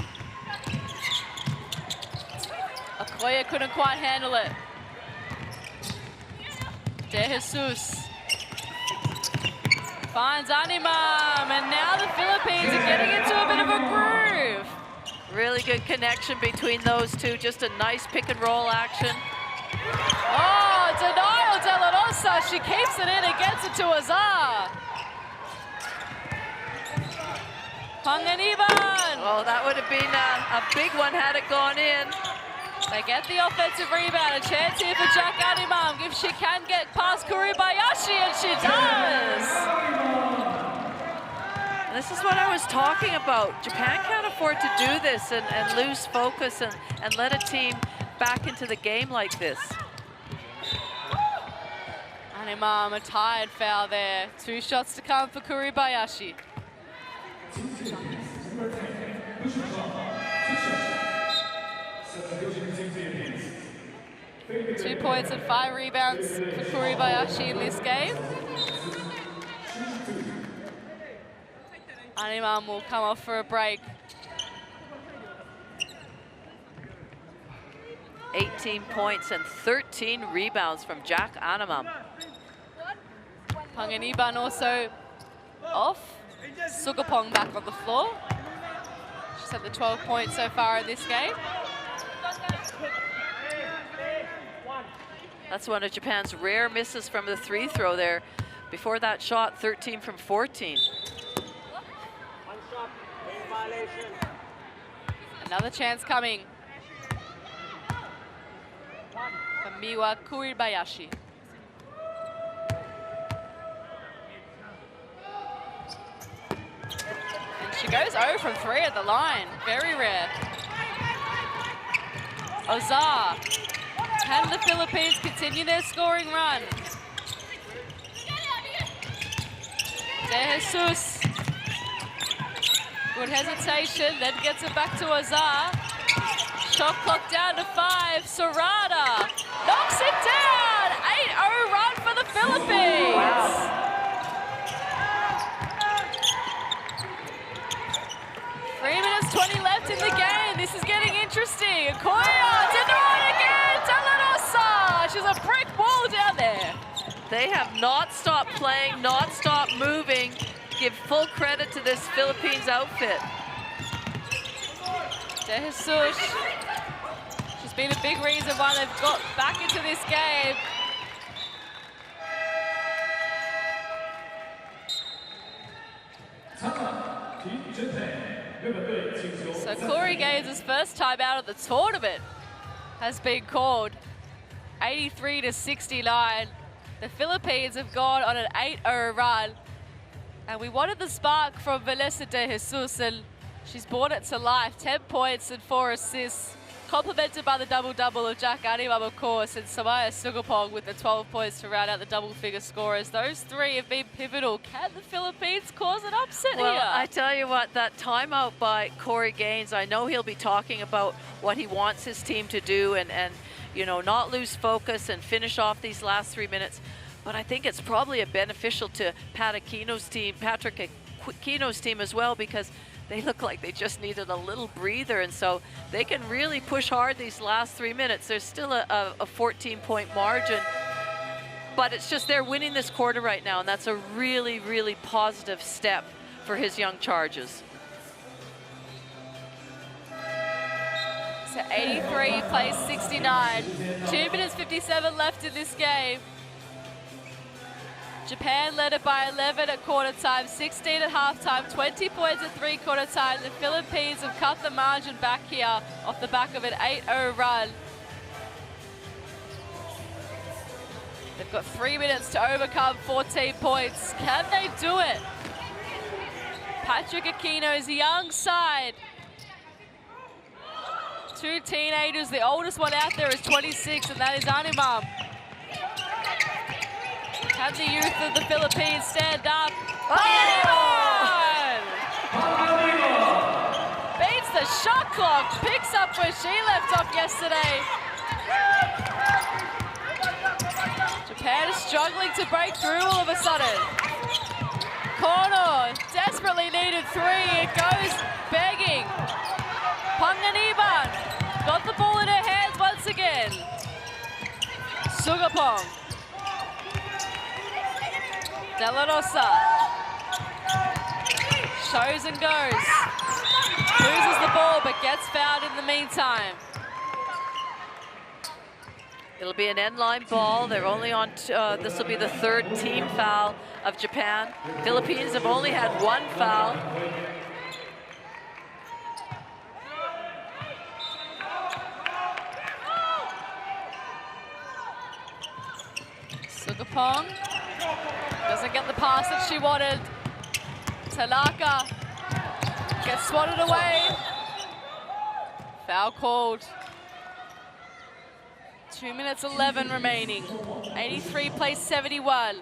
Okoye couldn't quite handle it. De Jesus finds Animam, and now the Philippines are getting into a bit of a groove. Really good connection between those two. Just a nice pick and roll action. Oh, denial De La Rosa. She keeps it in and gets it to Azar. Panganiban. Oh, that would have been a big one had it gone in. They get the offensive rebound. A chance here for Jack Animam if she can get past Kurubayashi, and she does. This is what I was talking about. Japan can't afford to do this and lose focus and let a team back into the game like this. Animam, a tired foul there. 2 shots to come for Kurubayashi. 2 points and 5 rebounds for Kurubayashi in this game. Animam will come off for a break. 18 points and 13 rebounds from Jack Animam. Panganiban also off. Sugapong back on the floor. She's had the 12 points so far in this game. That's one of Japan's rare misses from the 3 throw there. Before that shot, 13 from 14. Another chance coming from Miwa Kurubayashi. And she goes 0 from 3 at the line. Very rare. Ozar. Can the Philippines continue their scoring run? De Jesus. Good hesitation, then gets it back to Azar. Shot clock down to 5. Sarada knocks it down. 8-0 run for the Philippines. Wow. 3 minutes 20 left left in the game. This is getting interesting. Okoya to the right again. Talanosa. She's a brick wall down there. They have not stopped playing, not stopped moving. Give full credit to this Philippines outfit. De Jesus. She's been a big reason why they've got back into this game. So Corey Gaines' first time out of the tournament has been called. 83-69. The Philippines have gone on an 8-0 run. And we wanted the spark from Vanessa De Jesus, and she's brought it to life. 10 points and 4 assists, complemented by the double-double of Jack Animam, of course, and Samaya Sugapong with the 12 points to round out the double-figure scorers. Those three have been pivotal. Can the Philippines cause an upset here? Well, I tell you what, that timeout by Corey Gaines, I know he'll be talking about what he wants his team to do and you know, not lose focus and finish off these last 3 minutes. But I think it's probably a beneficial to Patrick Aquino's team as well, because they look like they just needed a little breather, and so they can really push hard these last 3 minutes. There's still a 14-point margin, but it's just they're winning this quarter right now, and that's a really, really positive step for his young charges. So 83 plays 69. 2 minutes 57 left in this game. Japan led it by 11 at quarter time, 16 at halftime, 20 points at three-quarter time. The Philippines have cut the margin back here off the back of an 8-0 run. They've got 3 minutes to overcome 14 points. Can they do it? Patrick Aquino's young side. 2 teenagers, the oldest one out there is 26, and that is Animam. Can the youth of the Philippines stand up? Oh! Beats the shot clock, picks up where she left off yesterday. Japan is struggling to break through all of a sudden. Kono desperately needed 3, it goes begging. Panganiban got the ball in her hands once again. Sugapong. De La Rosa shows and goes, loses the ball but gets fouled in the meantime. It'll be an end-line ball. They're only on, this will be the 3rd team foul of Japan. Philippines have only had 1 foul. Sugapong doesn't get the pass that she wanted. Tanaka gets swatted away. Foul called. 2 minutes 11 remaining. 83 plays 71.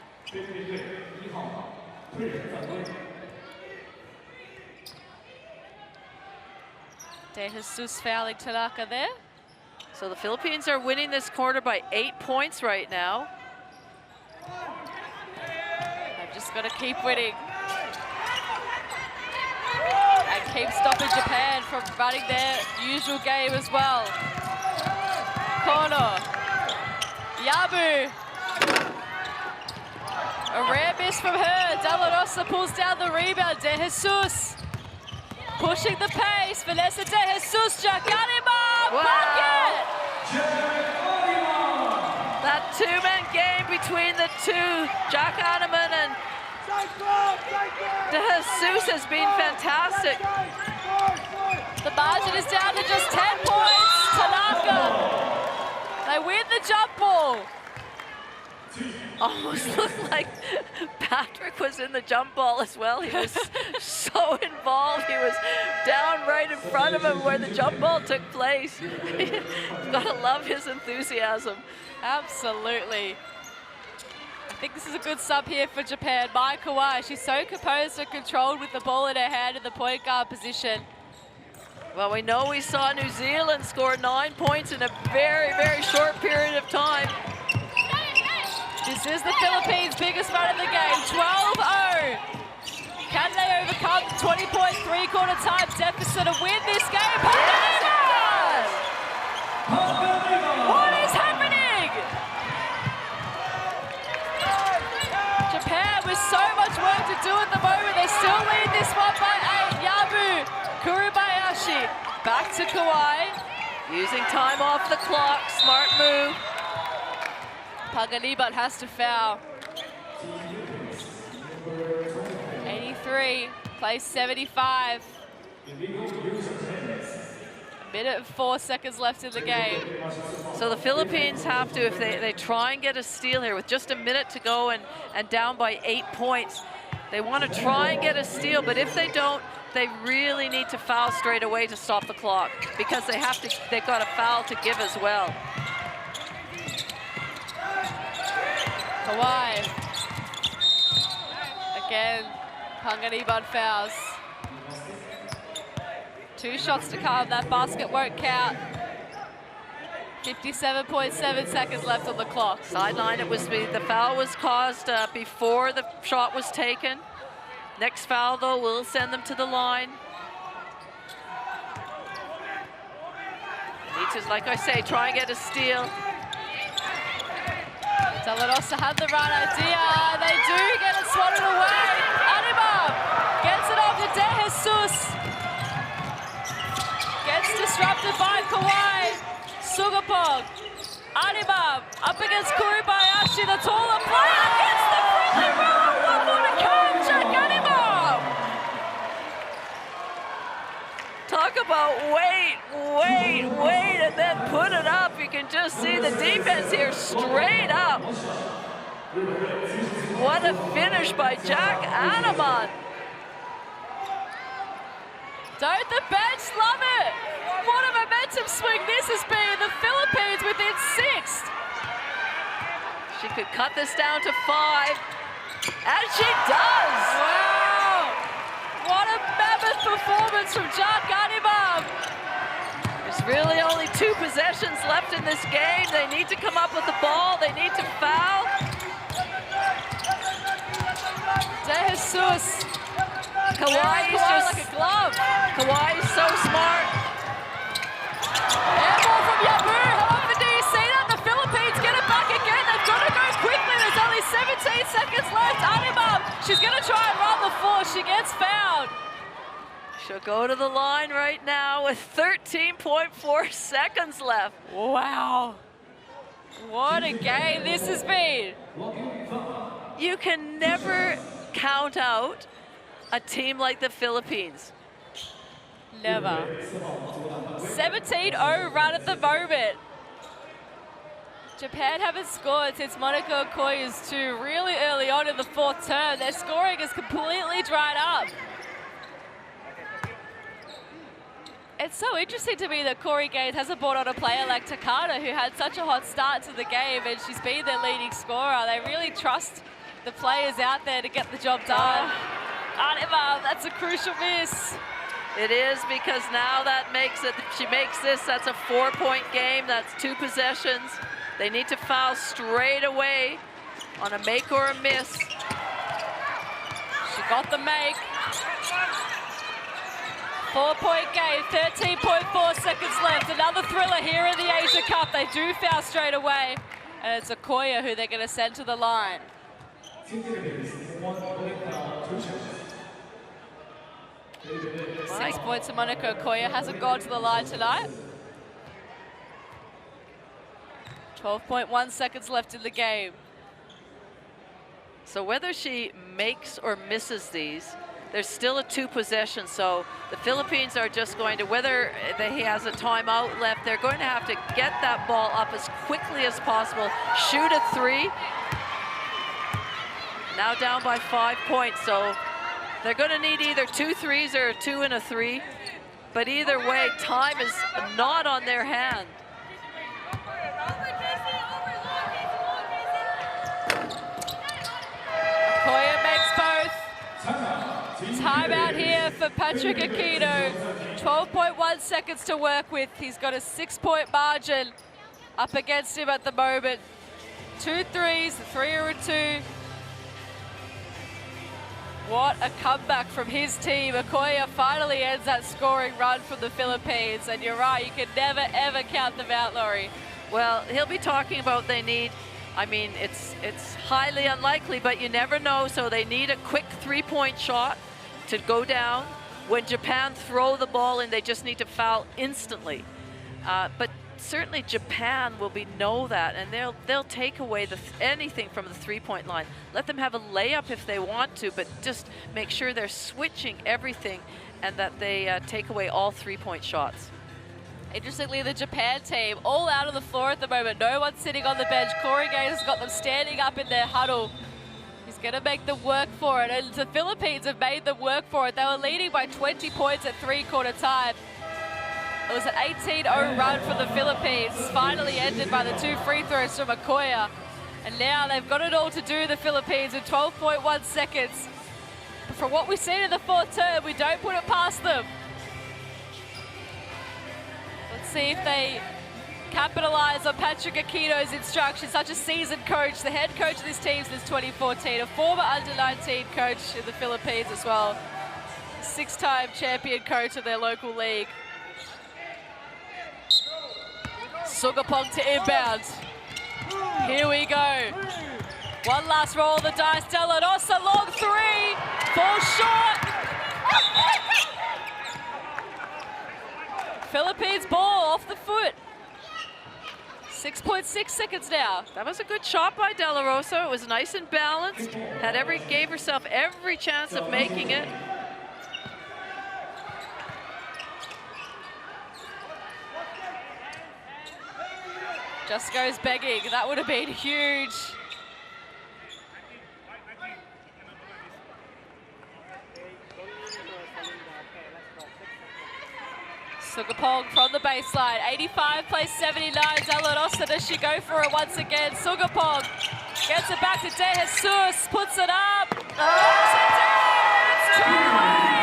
De Jesus fouling Tanaka there. So the Philippines are winning this quarter by 8 points right now. They've just got to keep winning. And keep stopping Japan from running their usual game as well. Kono. Yabu. A rare miss from her. De La Rosa pulls down the rebound. De Jesus pushing the pace. Vanessa De Jesus, Jack Animam, bucket! That 2-man game between the two, Jack Animam and De Jesus, has been fantastic. The margin is down to just 10 points. Tanaka. They win the jump ball. Almost looked like Patrick was in the jump ball as well. He was so involved. He was down right in front of him where the jump ball took place. You've got to love his enthusiasm. Absolutely. I think this is a good sub here for Japan. Mai Kawai, she's so composed and controlled with the ball in her hand in the point guard position. Well, we know we saw New Zealand score 9 points in a very, very short period of time. This is the Philippines' biggest run of the game, 12-0. Can they overcome the 20-point three-quarter time deficit and win this game? What is happening? Japan with so much work to do at the moment. They still lead this one by 8. Yabu, Kuribayashi, back to Kawhi. Using time off the clock, smart move. Panganiban has to foul. 83, plays 75. A minute and 4 seconds left in the game. So the Philippines have to, if they try and get a steal here with just a minute to go and down by 8 points, they want to try and get a steal, but if they don't, they really need to foul straight away to stop the clock because they've got a foul to give as well. Kawhi. Again, Panganiban fouls. 2 shots to come, that basket won't count. 57.7 seconds left on the clock. Sideline, the foul was caused before the shot was taken. Next foul, though, will send them to the line. Need to, like I say, try and get a steal. Delarosa had the right idea. They do get it swatted away. Anibab gets it off to De Jesus. Gets disrupted by Kawhi. Sugapog. Anibab up against Kuribayashi. That's all a play against the friendly roll. One more to come. Jack Anibab. Talk about wait, and then put it up. You can just see the defense here straight up. What a finish by Jack Anaman. Don't the bench love it? What a momentum swing this has been. The Philippines within 6. She could cut this down to 5, and she does. Wow. What a mammoth performance from Jack Anibab. There's really only 2 possessions left in this game. They need to come up with the ball. They need to foul. De Jesus. Kawhi's Kawhi just like a glove. Kawhi's so smart. Airball from Yabu. How often do you see that? The Philippines get it back again. They've got to go quickly. There's only 17 seconds left. Anibab, she's going to try and run the floor. She gets fouled. She'll go to the line right now with 13.4 seconds left. Wow. What a game this has been. You can never count out a team like the Philippines. Never. 17-0 run at the moment. Japan haven't scored since Monaco Okoye's 2 really early on in the 4th term. Their scoring is completely dried up. It's so interesting to me that Corey Gaines hasn't brought on a player like Takada, who had such a hot start to the game, and she's been their leading scorer. They really trust the players out there to get the job done. Anibab, that's a crucial miss. It is, because now that makes it, she makes this, that's a 4-point game, that's 2 possessions. They need to foul straight away on a make or a miss. She got the make. 4-point game, 13.4 seconds left. Another thriller here in the Asia Cup. They do foul straight away. And it's Okoye who they're going to send to the line. 6 points to Monaco Okoye. Hasn't gone to the line tonight. 12.1 seconds left in the game. So whether she makes or misses these, there's still a 2 possession. So the Philippines are just going to, whether he has a timeout left, they're going to have to get that ball up as quickly as possible, shoot a 3. Now down by 5 points. So they're going to need either 2 threes or a 2 and a 3. But either way, time is not on their hand. Okoye makes both. Timeout here for Patrick Aquino. 12.1 seconds to work with. He's got a 6-point margin up against him at the moment. 2 threes, 3 or a 2. What a comeback from his team. Okoya finally ends that scoring run from the Philippines. And you're right, you can never, ever count them out, Laurie. Well, he'll be talking about they need, I mean, it's highly unlikely, but you never know. So they need a quick three-point shot to go down. When Japan throw the ball in, they just need to foul instantly. But certainly Japan will know that, and they'll take away anything from the three-point line. Let them have a layup if they want to, but just make sure they're switching everything and that they take away all three-point shots. Interestingly, the Japan team all out on the floor at the moment. No one sitting on the bench. Corey Gaines has got them standing up in their huddle. He's going to make them work for it, and the Philippines have made them work for it. They were leading by 20 points at three-quarter time. It was an 18-0 run for the Philippines, finally ended by the 2 free throws from Okoya. And now they've got it all to do, the Philippines, in 12.1 seconds. But from what we've seen in the fourth term, we don't put it past them. Let's see if they capitalize on Patrick Aquino's instructions, such a seasoned coach, the head coach of this team since 2014, a former under-19 coach in the Philippines as well. 6-time champion coach of their local league. Sugapong to inbound. Here we go. One last roll of the dice. De La Rosa, long three. Falls short. Philippines ball off the foot. 6.6 seconds now. That was a good shot by De La Rosa. It was nice and balanced. Gave herself every chance of making it. Just goes begging. That would have been huge. Sugapong from the baseline. 85 plays 79. De La Rosa, does she go for it once again? Sugapong gets it back to De Jesus. Puts it up. It's too late.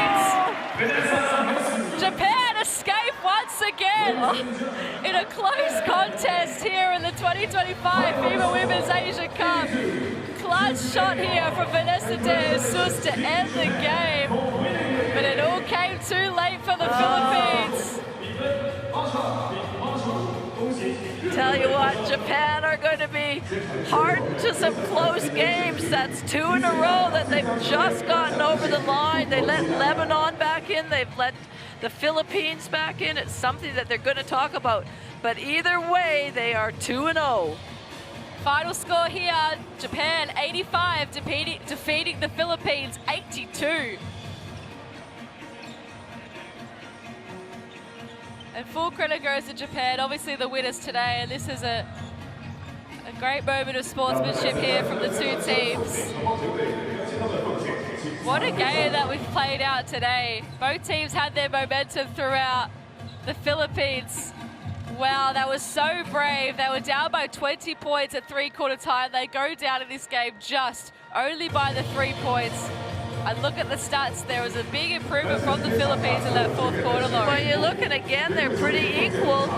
Japan escape once again in a close contest here in the 2025 FIBA Women's Asia Cup. Clutch shot here from Vanessa De Jesus to end the game, but it all came too late for the Philippines. Tell you what, Japan are going to be hardened to some close games. That's 2 in a row that they've just gotten over the line. They let Lebanon back in. They've let the Philippines back in. It's something that they're going to talk about. But either way, they are 2-0. Final score here, Japan 85, defeating the Philippines 82. And full credit goes to Japan, obviously the winners today, and this is a great moment of sportsmanship here from the two teams. What a game that we've played out today. Both teams had their momentum throughout. The Philippines, wow, that was so brave. They were down by 20 points at three-quarter time. They go down in this game just only by the 3 points. And look at the stats, there was a big improvement from the Philippines in that fourth quarter, Laurie. Well, you're looking again, they're pretty equal.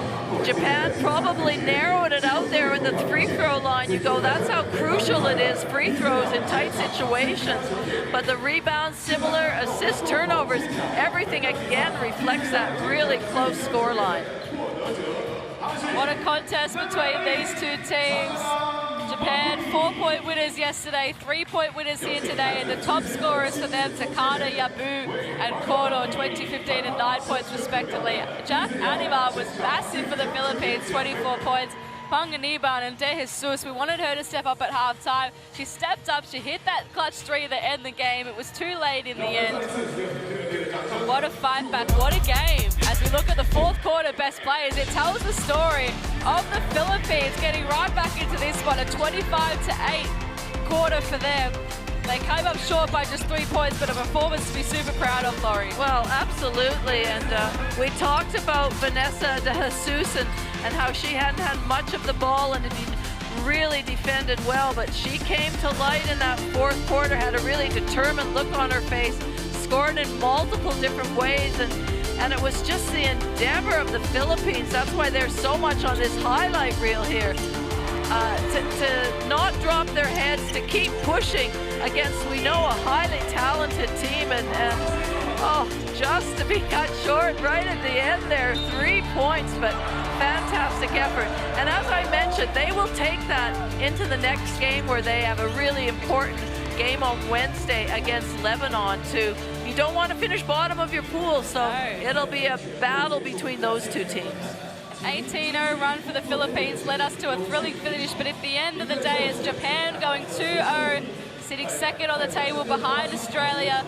Japan probably narrowed it out there in the free throw line. You go, that's how crucial it is, free throws in tight situations. But the rebounds, similar, assists, turnovers, everything again reflects that really close score line. What a contest between these two teams. Japan, 4-point winners yesterday, 3-point winners here today, and the top scorers for them, Takada, Yabu, and Kono, 20, 15, and 9 points respectively. Jack Anima was massive for the Philippines, 24 points. Panganiban and De Jesus, we wanted her to step up at halftime. She stepped up, she hit that clutch three to end the game. It was too late in the end. What a fight back, what a game. As we look at the fourth quarter best players, it tells the story of the Philippines getting right back into this one, a 25-8 quarter for them. They came up short by just 3 points, but a performance to be super proud of, Laurie. Well, absolutely, and we talked about Vanessa De Jesus and how she hadn't had much of the ball and had been really defended well, but she came to light in that fourth quarter, had a really determined look on her face, scored in multiple different ways, and it was just the endeavor of the Philippines. That's why there's so much on this highlight reel here. to not drop their heads, to keep pushing against, we know, a highly talented team, and oh, just to be cut short right at the end there. 3 points, but fantastic effort. And as I mentioned, they will take that into the next game where they have a really important game on Wednesday against Lebanon too. You don't want to finish bottom of your pool, so it'll be a battle between those two teams. 18-0 run for the Philippines led us to a thrilling finish, but at the end of the day, it's Japan going 2-0, sitting second on the table behind Australia.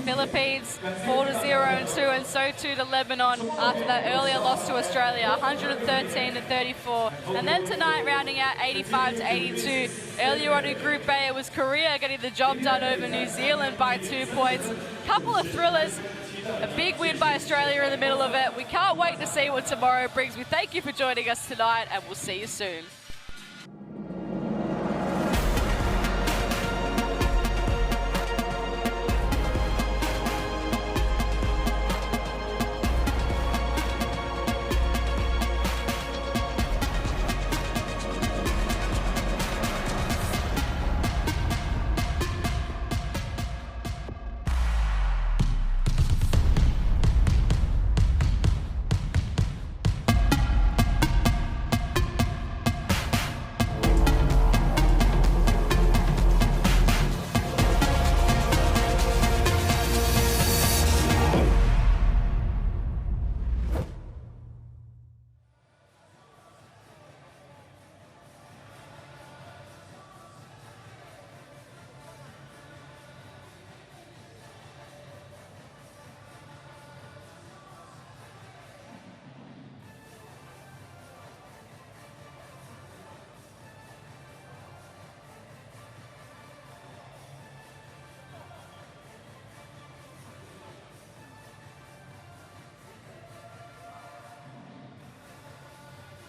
Philippines 4-0-2, and so too to Lebanon after that earlier loss to Australia, 113-34. And then tonight, rounding out 85-82. Earlier on in Group A, it was Korea getting the job done over New Zealand by 2 points. Couple of thrillers. A big win by Australia in the middle of it. We can't wait to see what tomorrow brings. We thank you for joining us tonight, and we'll see you soon.